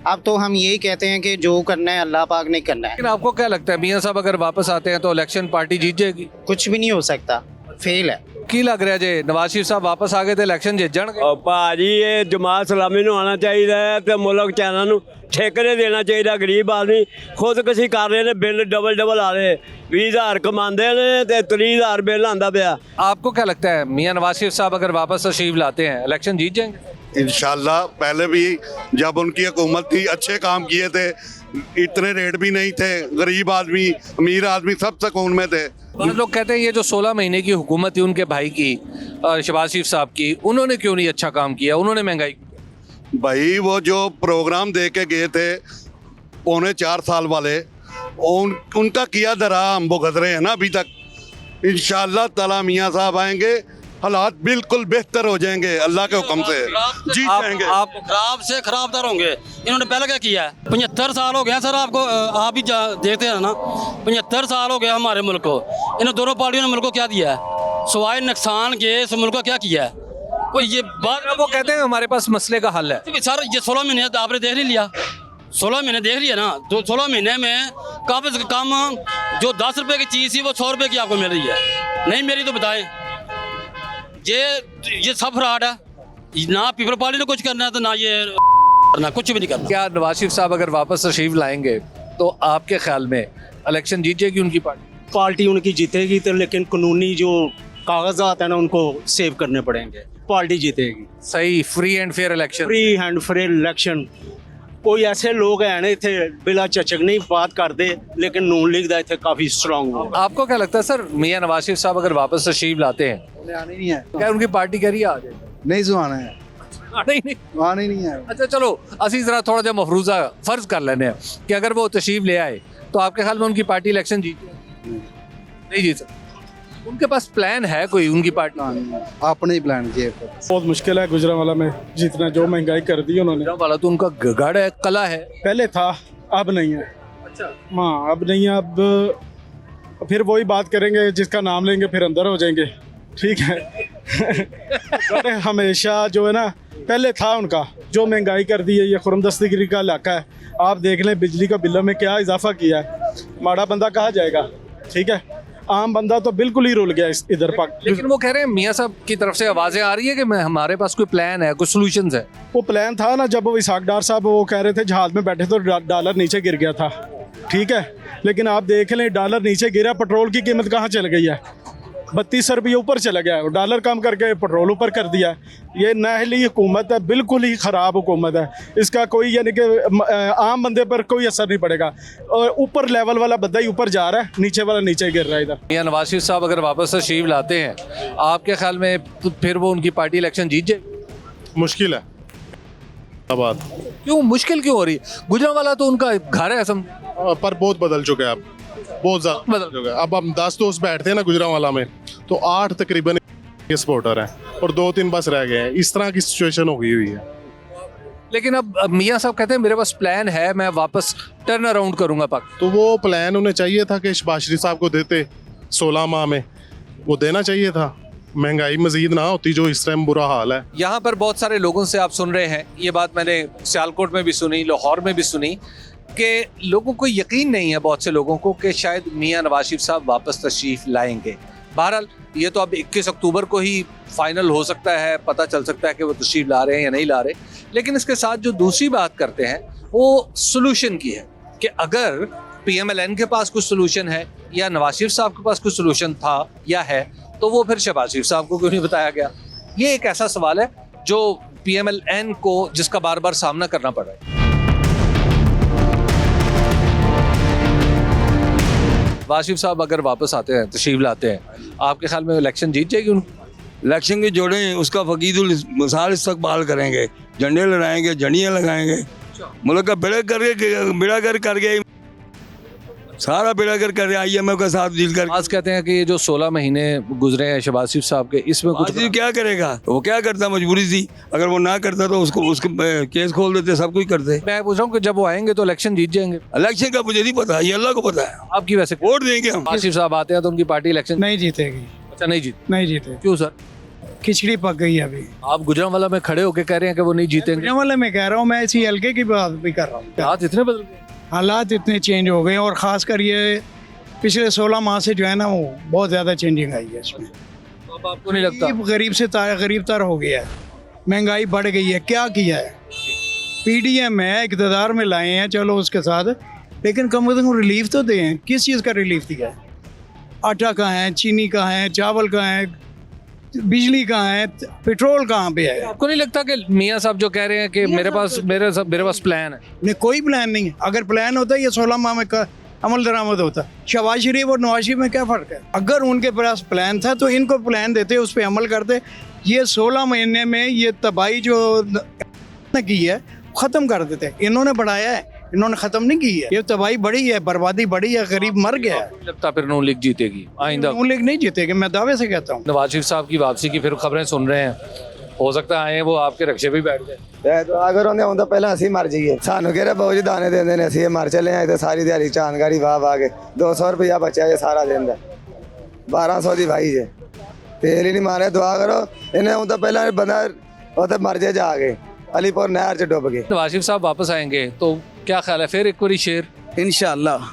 अब तो हम यही कहते हैं कि जो करना है अल्लाह पाक ने करना है। लेकिन आपको क्या लगता है मियां साहब अगर वापस आते हैं तो इलेक्शन पार्टी जीत जाएगी? कुछ भी नहीं हो सकता, फेल है। की लग रहा है जे नवाज शरीफ साहब वापस आ गए तो इलेक्शन जीत जाएंगे? भाजी ये जमात सलामी ਨੂੰ ਆਣਾ ਚਾਹੀਦਾ ਹੈ ਤੇ ਮੁਲਕ ਚਾਈਨਾ ਨੂੰ ਠੇਕੇ ਦੇਣਾ ਚਾਹੀਦਾ। ਗਰੀਬ ਆਦਮੀ ਖੁਦਕਸ਼ੀ ਕਰ ਰਹੇ ਨੇ, ਬਿੱਲ ਡਬਲ ਆ ਰਹੇ, 20,000 ਕਮਾਉਂਦੇ ਨੇ ਤੇ 30,000 ਬਿੱਲ ਆਂਦਾ ਪਿਆ। आपको क्या लगता है मियां नवाज शरीफ साहब अगर वापस तशरीफ लाते हैं इलेक्शन जीत जाएंगे? इंशाल्लाह। पहले भी जब उनकी हुकूमत थी अच्छे काम किए थे, इतने रेट भी नहीं थे, गरीब आदमी अमीर आदमी सब सुकून में थे। बहुत लोग कहते हैं ये जो 16 महीने की हुकूमत थी उनके भाई की, शहबाज शरीफ साहब की, उन्होंने क्यों नहीं अच्छा काम किया, उन्होंने महंगाई? भाई वो जो प्रोग्राम दे के गए थे 4.25 साल वाले, उनका किया दरा हम भुगत रहे हैं ना अभी तक। इंशाल्लाह ताला मियाँ साहब आएंगे, हालात बिल्कुल बेहतर हो जाएंगे अल्लाह के हुक्म से, जीत जाएंगे। आप खराब से खराबदार होंगे। इन्होंने पहले क्या किया है? 75 साल हो गया सर, आपको आप ही देखते हैं ना, 75 साल हो गया हमारे मुल्क को। इन दोनों पार्टियों ने मुल्क को क्या दिया है? सिवाय नुकसान के इस मुल्क को क्या किया है? कोई ये बात वो कहते हैं हमारे पास मसले का हल है। सर ये 16 महीने आपने देख नहीं लिया, 16 महीने देख लिया ना, तो 16 महीने में कम से कम जो 10 रुपए की चीज़ थी वो 100 रुपए की आपको मिल रही है। नहीं मेरी तो बताएं, ये सब फ्रॉड है। ना पीपल पार्टी ने कुछ करना है तो ना ये ना कुछ भी नहीं करना। क्या नवाज शरीफ साहब अगर वापस तशरीफ लाएंगे तो आपके ख्याल में इलेक्शन जीत जाएगी उनकी पार्टी? पार्टी उनकी जीतेगी तो, लेकिन कानूनी जो कागजात है ना उनको सेव करने पड़ेंगे, पार्टी जीतेगी। सही, free and fair election. Free and fair election. कोई ऐसे लोग हैं ना इतने बिला चचक नहीं बात करते, लेकिन नून लीग दा इतने काफी स्ट्रांग है। आपको क्या लगता है सर मियां नवाज शरीफ साहब अगर वापस तशरीफ लाते हैं? आने नहीं है, क्या उनकी पार्टी कह रही है आ जाएगा? नहीं सुहाना है, आने नहीं है। अच्छा चलो असी जरा थोड़ा जा मफरूजा फर्ज कर लेने हैं कि अगर वो तशरीफ ले आए तो आपके ख्याल में उनकी पार्टी इलेक्शन जीत नहीं जीत सकती? उनके पास प्लान है कोई, उनकी पार्टी? अपने ही प्लान किए। बहुत मुश्किल है गुजरांवाला में, जितना जो महंगाई कर दी उन्होंने। गुजरांवाला तो उनका गढ़ है, कला है। पहले था, अब नहीं है। अच्छा। हाँ, अब नहीं है। अब फिर वही बात करेंगे, जिसका नाम लेंगे फिर अंदर हो जाएंगे। ठीक है। गढ़ हमेशा जो है ना, पहले था उनका। जो महंगाई कर दी है, ये खुरम दस्तगिरी का इलाका है। आप देख लें बिजली का बिलों में क्या इजाफा किया है। माड़ा बंदा कहा जाएगा, ठीक है। आम बंदा तो बिल्कुल ही रुल गया इधर पर। लेकिन वो कह रहे हैं मियाँ साहब की तरफ से आवाजें आ रही है कि हमारे पास कोई प्लान है, कोई सॉल्यूशंस है। वो प्लान था ना, जब वो इसाक डार साहब वो कह रहे थे जहाज में बैठे तो डॉलर नीचे गिर गया था, ठीक है। लेकिन आप देख लें, डॉलर नीचे गिरा, पेट्रोल की कीमत कहाँ चल गई है? 32 रुपये ऊपर चला गया है। डॉलर कम करके पेट्रोल ऊपर कर दिया है। ये नाहली हुकूमत है, बिल्कुल ही ख़राब हुकूमत है। इसका कोई यानी कि आम बंदे पर कोई असर नहीं पड़ेगा। और ऊपर लेवल वाला बंदा ही ऊपर जा रहा है, नीचे वाला नीचे गिर रहा है। इधर मियाँ नवाज शरीफ साहब अगर वापस तशरीफ लाते हैं, आपके ख्याल में तो फिर वो उनकी पार्टी इलेक्शन जीत जाएगी? मुश्किल है। बात क्यों मुश्किल क्यों हो रही है? गुजरांवाला तो उनका घर है, पर बहुत बदल चुके हैं अब, बहुत ज़्यादा बदल चुके हैं। अब हम 10 दोस्त बैठते हैं ना गुजरांवाला में, तो 8 तकरीबन सपोर्टर हैं और 2-3 बस रह गए हैं। इस तरह की सिचुएशन हो गई हुई है। लेकिन अब मियाँ साहब कहते हैं मेरे पास प्लान है, मैं वापस टर्न अराउंड करूंगा पाक। तो वो प्लान उन्हें चाहिए था कि शहबाज शरीफ साहब को देते 16 माह में, वो देना चाहिए था। महंगाई मजीद ना होती जो इस टाइम बुरा हाल है। यहाँ पर बहुत सारे लोगों से आप सुन रहे हैं, ये बात मैंने सियालकोट में भी सुनी, लाहौर में भी सुनी, कि लोगों को यकीन नहीं है, बहुत से लोगों को, कि शायद मियाँ नवाज शरीफ साहब वापस तशरीफ़ लाएंगे। बहरहाल ये तो अब 21 अक्टूबर को ही फाइनल हो सकता है, पता चल सकता है कि वो तशरीफ़ ला रहे हैं या नहीं ला रहे। लेकिन इसके साथ जो दूसरी बात करते हैं वो सोल्यूशन की है, कि अगर PMLN के पास कुछ सोल्यूशन है या नवाज शरीफ साहब के पास कुछ सोल्यूशन था या है, तो वो फिर शहबाज शरीफ साहब को क्यों नहीं बताया गया? ये एक ऐसा सवाल है जो PMLN को, जिसका बार बार सामना करना पड़ रहा है। नवाज शरीफ साहब अगर वापस आते हैं, तशरीफ लाते हैं, आपके ख्याल में इलेक्शन जीत जाएगी उनकी? इलेक्शन के जोड़े उसका फकीदुल मिसाल इस्तकबाल करेंगे, झंडे लहराएंगे, झंडियाँ लगाएंगे, मुल्क का बेड़ा कर सारा बेड़ा कर IMF का साथ डील कर। आज कहते हैं कि ये जो 16 महीने गुजरे हैं शहबाज शरीफ साहब के, इसमें कुछ क्या करेगा? वो क्या करता, मजबूरी थी। अगर वो ना करता तो उसके केस खोल देते, सब कुछ करते। मैं पूछ रहा हूँ कि जब वो आएंगे तो इलेक्शन जीत जाएंगे? इलेक्शन का मुझे नहीं पता, ये अल्लाह को पता है। आपकी वैसे वोट देंगे हम। नवाज शरीफ साहब आते हैं तो उनकी पार्टी इलेक्शन नहीं जीतेगी। अच्छा, नहीं जीते। क्यों सर? खिचड़ी पक गई है अभी। आप गुजरांवाला में खड़े होकर कह रहे हैं कि वो नहीं जीतेंगे? गुजरांवाला में कह रहा हूँ, मैं इसी हल्के की बात भी कर रहा हूँ। हालात इतने बदल गए, हालात इतने चेंज हो गए, और ख़ासकर ये पिछले 16 माह से जो है ना, वो बहुत ज़्यादा चेंजिंग आई है इसमें। अब आपको नहीं लगता? गरीब से गरीब तर हो गया है, महंगाई बढ़ गई है। क्या किया है? PDM है, इक़्तिदार में लाए हैं, चलो उसके साथ, लेकिन कम से कम रिलीफ तो दें। किस चीज़ का रिलीफ दिया है? आटा कहाँ है, चीनी कहाँ है, चावल कहाँ है, बिजली कहाँ है, पेट्रोल कहाँ पे है? आपको नहीं लगता कि मियाँ साहब जो कह रहे हैं कि मेरे पास प्लान है? नहीं, कोई प्लान नहीं है। अगर प्लान होता ये 16 माह में अमल दरामद होता। शहबाज शरीफ और नवाज शरीफ में क्या फ़र्क है? अगर उनके पास प्लान था तो इनको प्लान देते, उस पर अमल करते। ये 16 महीने में ये तबाही जो की है ख़त्म कर देते। इन्होंने बढ़ाया है, इन्होंने ख़त्म नहीं की है। ये तबाही बढ़ी है, बर्बादी बढ़ी है, गरीब मर गया है। लगता फिर नून लीग जीतेगी आइंदा? नून लीग नहीं जीतेगी, मैं दावे से कहता हूँ। नवाज शरीफ साहब की वापसी की फिर खबरें सुन रहे हैं, हो सकता है आए वो आपके रक्षे भी बैठ जाए। अगर उन्हें आंदा पहले असी मर जाइए, सानू कह रहे बहुत जी दाने देंगे ने, असी मर चले आए तो सारी दिहाड़ी चांदगाड़ी वाह के 200 रुपया बचा जे सारा दिन का, 1200 की भाई जे तेल ही नहीं मारे। दुआ करो इन्हें आंदा पहले बंदा उधर मर जाए जाके अलीपुर नहर च डुब गए। नवाज शरीफ साहब वापस आएंगे तो क्या ख्याल है फिर एक बारी शेर? इंशाअल्लाह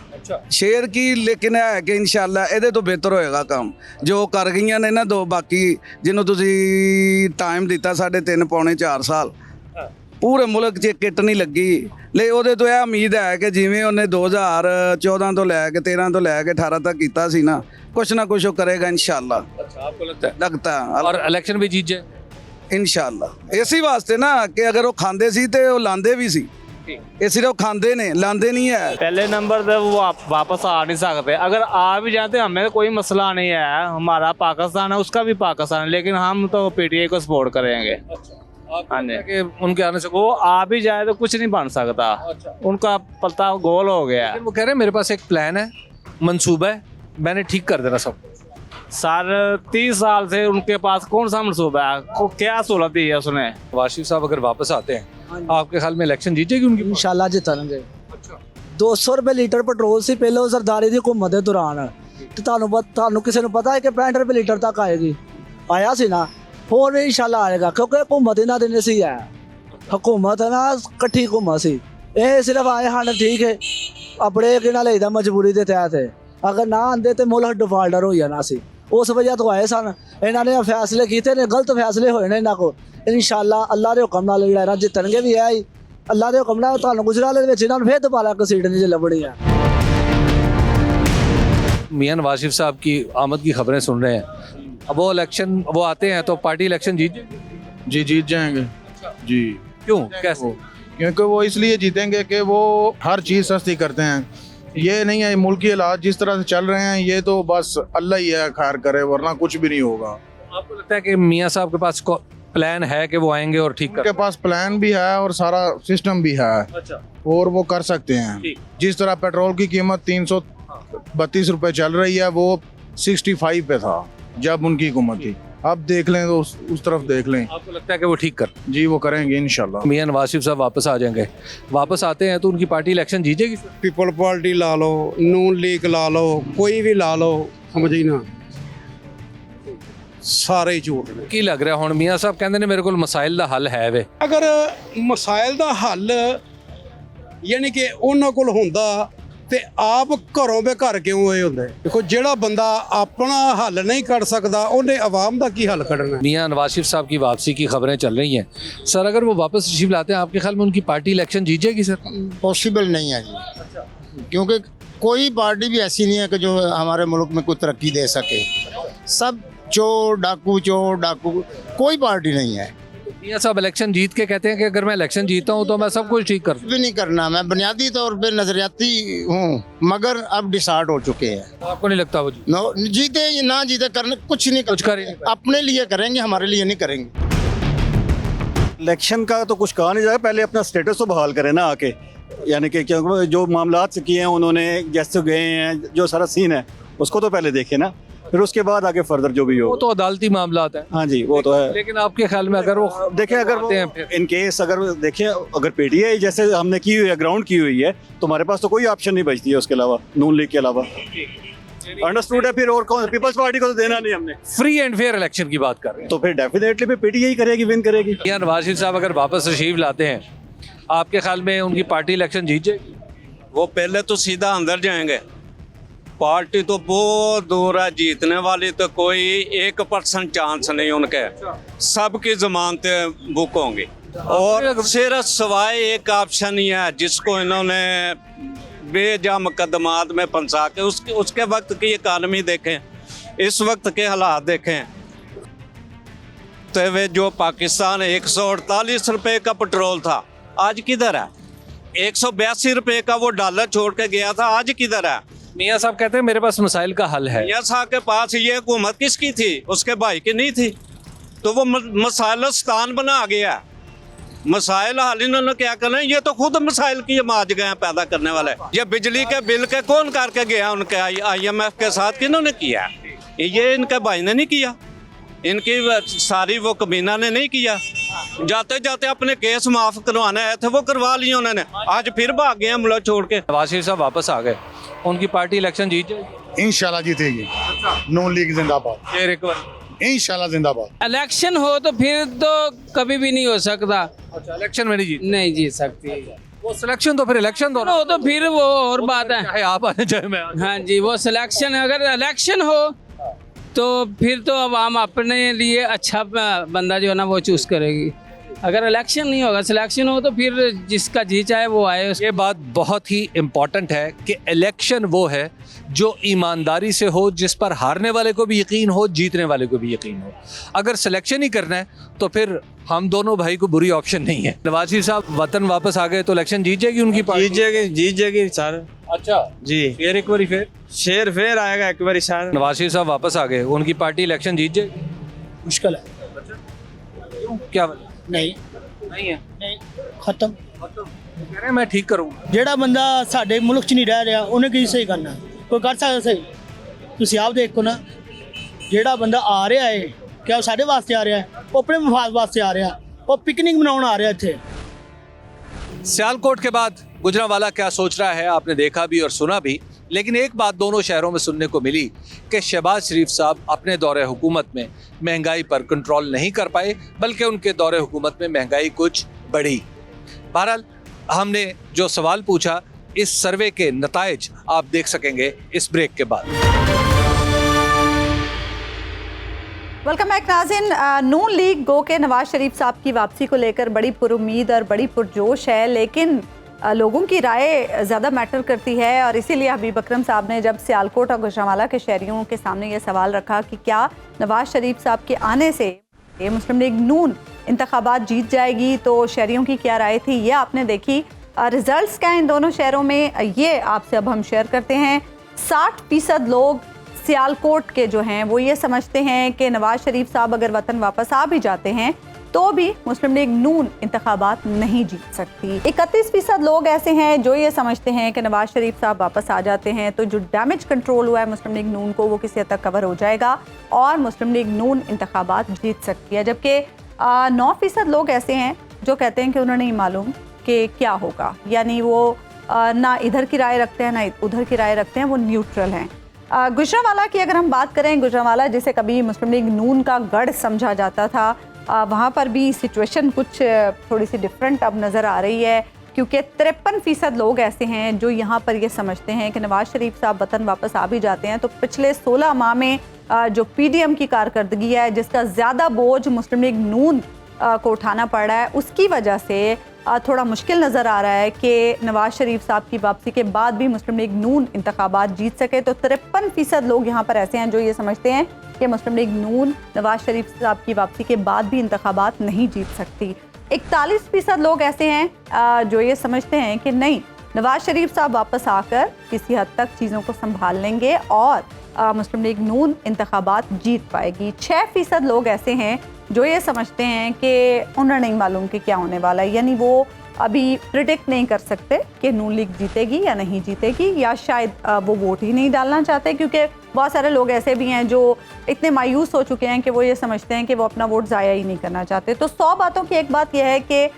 शेर की, लेकिन है कि इंशाअल्लाह ਇਹਦੇ ਤੋਂ ਬਿਹਤਰ ਹੋਏਗਾ ਕੰਮ। ਜੋ ਕਰ ਗਈਆਂ ਨੇ ਨਾ ਦੋ, ਬਾਕੀ ਜਿਹਨੂੰ ਤੁਸੀਂ ਟਾਈਮ ਦਿੱਤਾ 3.5 ਪੌਣੇ 4 ਸਾਲ, ਪੂਰੇ ਮੁਲਕ 'ਚ ਕਿੱਟ ਨਹੀਂ ਲੱਗੀ। ਲੈ ਉਹਦੇ ਤੋਂ ਇਹ ਉਮੀਦ ਹੈ ਕਿ ਜਿਵੇਂ ਉਹਨੇ 2014 ਤੋਂ ਲੈ ਕੇ 13 ਤੋਂ ਲੈ ਕੇ 18 ਤੱਕ ਕੀਤਾ ਸੀ ਨਾ, ਕੁਛ ਨਾ ਕੁਛ ਉਹ ਕਰੇਗਾ इंशाअल्लाह। अच्छा, आपको लगता है? लगता है। और इलेक्शन भी जीत जाए इंशाअल्लाह। इसी वास्ते ना कि अगर वो खांदे सी तो लांदे भी सी, ये सिर्फ खांदे ने, लांदे नहीं है। पहले नंबर पे वो वापस आ नहीं सकते। अगर आ भी जाते हमें कोई मसला नहीं है, हमारा पाकिस्तान है, उसका भी पाकिस्तान है, लेकिन हम तो PTI को सपोर्ट करेंगे। हाँ जी, कि उनके आने से वो आ भी जाए तो कुछ नहीं बन सकता। उनका पलता गोल हो गया। वो कह रहे हैं मेरे पास एक प्लान है, मंसूबा है, मैंने ठीक कर देना सब। सर 30 साल से उनके पास कौन सा मनसूबा है, को क्या सहूलत दी है उसने? वाशिफ साहब अगर वापस आते हैं आपके ख्याल में इलेक्शन जीतेगी उनकी? इंशाल्लाह जितांगे। 200 रुपए लीटर पेट्रोल से पहले सरदारी की हुकूमत के दौरान तो ਤੁਹਾਨੂੰ ਕਿਸੇ ਨੂੰ ਪਤਾ ਹੈ ਕਿ 65 रुपए लीटर तक आएगी? आया सी ना, ਹੋਰ ਵੀ इंशाल्लाह आएगा क्योंकि हुकूमत ਇਹਨਾਂ ਦੀ नहीं सी है, हुकूमत है ना इकट्ठी हुकूमत सी। ਇਹ ਸਿਰਫ ਆਏ ਹਨ ਠੀਕ ਹੈ ਆਪਣੇ ਕਿਹਨਾਂ ਲਈਦਾ ਮਜਬੂਰੀ ਦੇ ਤਹਿਤ, ਅਗਰ ਨਾ ਆਂਦੇ ਤੇ ਮੁਲਕ ਡਿਫਾਲਟਰ ਹੋ ਜਾਣਾ ਸੀ। ਉਸ ਵਜ੍ਹਾ ਤੋਂ ਆਏ ਸਨ, ਇਹਨਾਂ ਨੇ ਫੈਸਲੇ ਕੀਤੇ ਨੇ, ਗਲਤ ਫੈਸਲੇ ਹੋਏ ਨੇ ਇਹਨਾਂ ਕੋਲ। ਇਨਸ਼ਾਅੱਲਾ ਅੱਲਾ ਦੇ ਹੁਕਮ ਨਾਲ ਜਿਹੜਾ ਜਿੱਤਣਗੇ ਵੀ ਹੈ, ਅੱਲਾ ਦੇ ਹੁਕਮ ਨਾਲ। ਤੁਹਾਨੂੰ ਗੁਜਰਾਲੇ ਦੇ ਵਿੱਚ ਇਹਨਾਂ ਨੂੰ ਫਿਰ ਦੁਬਾਰਾ ਕਸੀਟ ਨਹੀਂ ਲੱਭਣੀ ਹੈ। मियां वाशिफ साहब की आमद की खबरें सुन रहे हैं, अब वो इलेक्शन वो आते हैं तो पार्टी इलेक्शन जीत जी जीत जाएंगे जी। क्यों, कैसे? क्योंकि वो इसलिए जीतेंगे कि वो हर चीज़ सस्ती करते हैं। ये नहीं है मुल्की हालात जिस तरह से चल रहे हैं, ये तो बस अल्लाह ही है खैर करे, वरना कुछ भी नहीं होगा। आपको लगता है कि मियां साहब के पास प्लान है कि वो आएंगे और ठीक उनके पास प्लान भी है और सारा सिस्टम भी है। अच्छा। और वो कर सकते हैं। जिस तरह पेट्रोल की कीमत 332 रुपए चल रही है, वो 65 पे था जब उनकी हुकूमत थी। अब देख लें तो उस तरफ देख लें। आपको लगता है कि वो ठीक कर? जी वो करेंगे इंशाल्लाह। मियां वाशिफ साहब वापस आ जाएंगे, वापस आते हैं तो उनकी पार्टी इलेक्शन जीतेगी? पीपल पार्टी ला लो, नून लीग ला लो, कोई भी ला लो, समझी ना ਸਾਰੇ ਹੀ ਝੂਠ ਨੇ। ਕੀ ਲੱਗ ਰਿਹਾ ਹੁਣ ਮੀਆਂ ਸਾਹਿਬ ਕਹਿੰਦੇ ਨੇ ਮੇਰੇ ਕੋਲ ਮਸਾਇਲ ਦਾ ਹੱਲ ਹੈ ਵੇ? ਅਗਰ ਮਸਾਇਲ ਦਾ ਹੱਲ ਯਾਨੀ ਕਿ ਉਹਨਾਂ ਕੋਲ ਹੁੰਦਾ ਤੇ ਆਪ ਘਰੋਂ ਬੇਘਰ ਕਿਉਂ ਹੋਏ ਹੁੰਦੇ? ਦੇਖੋ ਜਿਹੜਾ ਬੰਦਾ ਆਪਣਾ ਹੱਲ ਨਹੀਂ ਕੱਢ ਸਕਦਾ ਉਹਨੇ ਆਵਾਮ ਦਾ ਕੀ ਹੱਲ ਕੱਢਣਾ? मियां नवाज शरीफ साहब की वापसी की खबरें चल रही हैं सर, अगर वो वापस तशरीफ लाते हैं आपके ख्याल में उनकी पार्टी इलेक्शन जीतेगी सर? पॉसिबल नहीं है जी, क्योंकि कोई पार्टी भी ऐसी नहीं है कि जो हमारे मुल्क में कोई तरक्की दे सके। सब चोर डाकू, कोई पार्टी नहीं है। मियां साहब इलेक्शन जीत के कहते हैं कि अगर मैं इलेक्शन जीता हूं तो मैं सब कुछ ठीक कर भी नहीं करना, मैं बुनियादी तौर पे नजरियाती हूँ, मगर अब डिसाइड हो चुके हैं। आपको नहीं लगता वो जीते ना जीते करने कुछ नहीं, कुछ करेंगे अपने लिए करेंगे, हमारे लिए नहीं करेंगे। इलेक्शन का तो कुछ कहा नहीं जाएगा, पहले अपना स्टेटस तो बहाल करें ना आके, यानी कि क्योंकि जो मामलात किए हैं उन्होंने, जैसे गए हैं, जो सारा सीन है उसको तो पहले देखें ना, फिर उसके बाद आगे फर्दर जो भी हो। वो तो अदालती मामलात है। हाँ जी वो तो है, लेकिन आपके ख्याल में अगर वो देखें, अगर इन केस अगर देखें, अगर पीटीआई जैसे हमने की हुई है, ग्राउंड की हुई है, तो हमारे पास तो कोई ऑप्शन नहीं बचती है उसके अलावा, नून लीग के अलावा। अंडरस्टूड है। फिर और कौन? पीपल्स पार्टी को तो देना नहीं हमने। फ्री एंड फेयर इलेक्शन की बात कर रहे हैं तो फिर डेफिनेटली फिर पीटीआई करेगी, विन करेगी। मियां नवाज शरीफ साहब अगर वापस तशरीफ लाते हैं आपके ख्याल में उनकी पार्टी इलेक्शन जीत जाएगी? वो पहले तो सीधा अंदर जाएंगे, पार्टी तो बहुत दूर है, जीतने वाली तो कोई 1% चांस नहीं उनके, सबकी जमानतें बुक होंगी। और सिर्फ सिवाय एक ऑप्शन ही है जिसको इन्होंने बेजा मुकदमात में फंसा के उसके वक्त की इकानमी देखें, इस वक्त के हालात देखें तो वे जो पाकिस्तान 148 रुपए का पेट्रोल था आज किधर है? 182 रुपए का वो डॉलर छोड़ के गया था, आज किधर है? मियां साहब कहते हैं मेरे पास मसाइल का हल है। मियां साहब के पास ये हुकूमत किसकी थी? उसके भाई की नहीं थी, तो वो मसाइलस्तान बना गया। मसाइल हल इन्होंने क्या करना है? ये तो खुद मसाइल की माज गए हैं पैदा करने वाले। ये बिजली के बिल के कौन करके गया? उनके IMF के साथ किन्होंने किया? ये इनके भाई ने नहीं किया, इनकी सारी वो कमीना ने नहीं किया। जाते जाते अपने केस माफ करवाने आए थे, वो करवा लिए उन्होंने, आज फिर भाग गए मुल्क छोड़ के। नवाज शरीफ साहब वापस आ गए, उनकी पार्टी इलेक्शन जीत जाएगी? इंशाल्लाह जीतेगी। नून लीग जिंदाबाद। एक बार इंशाल्लाह जिंदाबाद। इलेक्शन हो तो फिर तो कभी भी नहीं हो सकता। अच्छा, इलेक्शन में नहीं जीत सकती वो सिलेक्शन, तो फिर इलेक्शन दो ना। हो तो फिर वो और बात है, चाहे आप आने चाहे मैं आने। हाँ जी, वो सिलेक्शन, अगर इलेक्शन हो तो फिर तो आवाम अपने लिए अच्छा बंदा जो है ना वो चूज करेगी। अगर इलेक्शन नहीं होगा, सिलेक्शन हो तो फिर जिसका जी चाहे वो आए। ये बात बहुत ही इम्पॉर्टेंट है कि इलेक्शन वो है जो ईमानदारी से हो, जिस पर हारने वाले को भी यकीन हो, जीतने वाले को भी यकीन हो। अगर सिलेक्शन ही करना है तो फिर हम दोनों भाई को बुरी ऑप्शन नहीं है। नवाज शरीफ साहब वतन वापस आ गए तो इलेक्शन जीत जाएगी उनकी पार्टी? जीत जाएगी सर। अच्छा जी, फिर एक बारी फिर शेर फिर आएगा एक बारी सर। नवाज शरीफ साहब वापस आ गए, उनकी पार्टी इलेक्शन जीत जाएगी? मुश्किल है। क्यों, क्या नहीं है? नहीं, खत्म। कह रहे हैं मैं ठीक करूँगा। ਜਿਹੜਾ ਬੰਦਾ ਸਾਡੇ ਮੁਲਕ 'ਚ ਨਹੀਂ ਰਹਿ ਰਿਹਾ ਉਹਨੇ ਕੀ ਸਹੀ ਕਰਨਾ? ਕੋਈ ਕਰ ਸਕਦਾ ਸਹੀ? ਤੁਸੀਂ ਆਪ ਦੇਖੋ ਨਾ, ਜਿਹੜਾ ਬੰਦਾ ਆ ਰਿਹਾ ਹੈ ਕਿ ਉਹ ਸਾਡੇ ਵਾਸਤੇ ਆ ਰਿਹਾ ਹੈ, ਉਹ ਆਪਣੇ ਮਫਾਦ ਵਾਸਤੇ ਆ ਰਿਹਾ, ਉਹ ਪਿਕਨਿਕ ਮਨਾਉਣ ਆ ਰਿਹਾ ਇੱਥੇ। सियालकोट के बाद गुजरांवाला क्या सोच रहा है आपने देखा भी और सुना भी, लेकिन एक बात दोनों शहरों में सुनने को मिली कि शहबाज शरीफ साहब अपने दौरे हुकूमत में महंगाई पर कंट्रोल नहीं कर पाए, बल्कि उनके दौरे हुकूमत में महंगाई कुछ बढ़ी। बहरहाल हमने जो सवाल पूछा, इस सर्वे के नताइज आप देख सकेंगे इस ब्रेक के बाद। वेलकम बैक नाज़रीन। नून लीग गो के नवाज शरीफ साहब की वापसी को लेकर बड़ी पुरुमीद और बड़ी पुरजोश है, लेकिन लोगों की राय ज़्यादा मैटर करती है और इसीलिए हबीब अकरम साहब ने जब सियालकोट और गुजरांवाला के शहरियों के सामने ये सवाल रखा कि क्या नवाज शरीफ साहब के आने से मुस्लिम लीग नून इंतखाबात जीत जाएगी, तो शहरियों की क्या राय थी ये आपने देखी। रिजल्ट्स क्या इन दोनों शहरों में ये आपसे अब हम शेयर करते हैं। 60% लोग सियालकोट के जो हैं वो ये समझते हैं कि नवाज शरीफ साहब अगर वतन वापस आ भी जाते हैं तो भी मुस्लिम लीग नून इंतखाबात नहीं जीत सकती। 31% लोग ऐसे हैं जो ये समझते हैं कि नवाज शरीफ साहब वापस आ जाते हैं तो जो डैमेज कंट्रोल हुआ है मुस्लिम लीग नून को वो किसी हद तक कवर हो जाएगा और मुस्लिम लीग नून इंतखाबात जीत सकती है। जबकि 9% लोग ऐसे हैं जो कहते हैं कि उन्हें नहीं मालूम कि क्या होगा, यानी वो ना इधर की राय रखते हैं ना उधर की राय रखते हैं, वो न्यूट्रल हैं। गुजरांवाला की अगर हम बात करें, गुजरांवाला जिसे कभी मुस्लिम लीग नून का गढ़ समझा जाता था, वहाँ पर भी सिचुएशन कुछ थोड़ी सी डिफरेंट अब नज़र आ रही है, क्योंकि 53% लोग ऐसे हैं जो यहाँ पर ये समझते हैं कि नवाज शरीफ साहब वतन वापस आ भी जाते हैं तो पिछले 16 माह में जो PDM की कारकर्दगी है, जिसका ज़्यादा बोझ मुस्लिम लीग नून को उठाना पड़ रहा है, उसकी वजह से थोड़ा मुश्किल नज़र आ रहा है कि नवाज शरीफ साहब की वापसी के बाद भी मुस्लिम लीग नून इंतखाबात जीत सके। तो 53% लोग यहाँ पर ऐसे हैं जो ये समझते हैं कि मुस्लिम लीग नून नवाज शरीफ साहब की वापसी के बाद भी इंतखाबात नहीं जीत सकती। 41% लोग ऐसे हैं जो ये समझते हैं कि नहीं, नवाज शरीफ साहब वापस आकर किसी हद तक चीज़ों को संभाल लेंगे और मुस्लिम लीग नून इंतखाबात जीत पाएगी। 6% लोग ऐसे हैं जो ये समझते हैं कि उन्हें नहीं मालूम कि क्या होने वाला है, यानी वो अभी प्रिडिक्ट नहीं कर सकते कि नून लीग जीतेगी या नहीं जीतेगी, या शायद वो वोट ही नहीं डालना चाहते, क्योंकि बहुत सारे लोग ऐसे भी हैं जो इतने मायूस हो चुके हैं कि वो ये समझते हैं कि वो अपना वोट ज़ाया ही नहीं करना चाहते। तो 100 बातों की एक बात यह है कि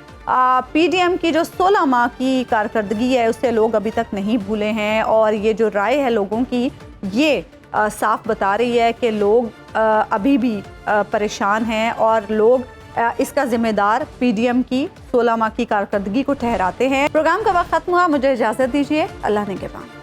PDM की जो 16 माह की कारकर्दगी है उससे लोग अभी तक नहीं भूले हैं और ये जो राय है लोगों की ये साफ बता रही है कि लोग अभी भी परेशान हैं और लोग इसका जिम्मेदार PDM की 16 माह की कारकर्दगी को ठहराते हैं। प्रोग्राम का वक्त खत्म हुआ, मुझे इजाज़त दीजिए, अल्लाह ने के बाद।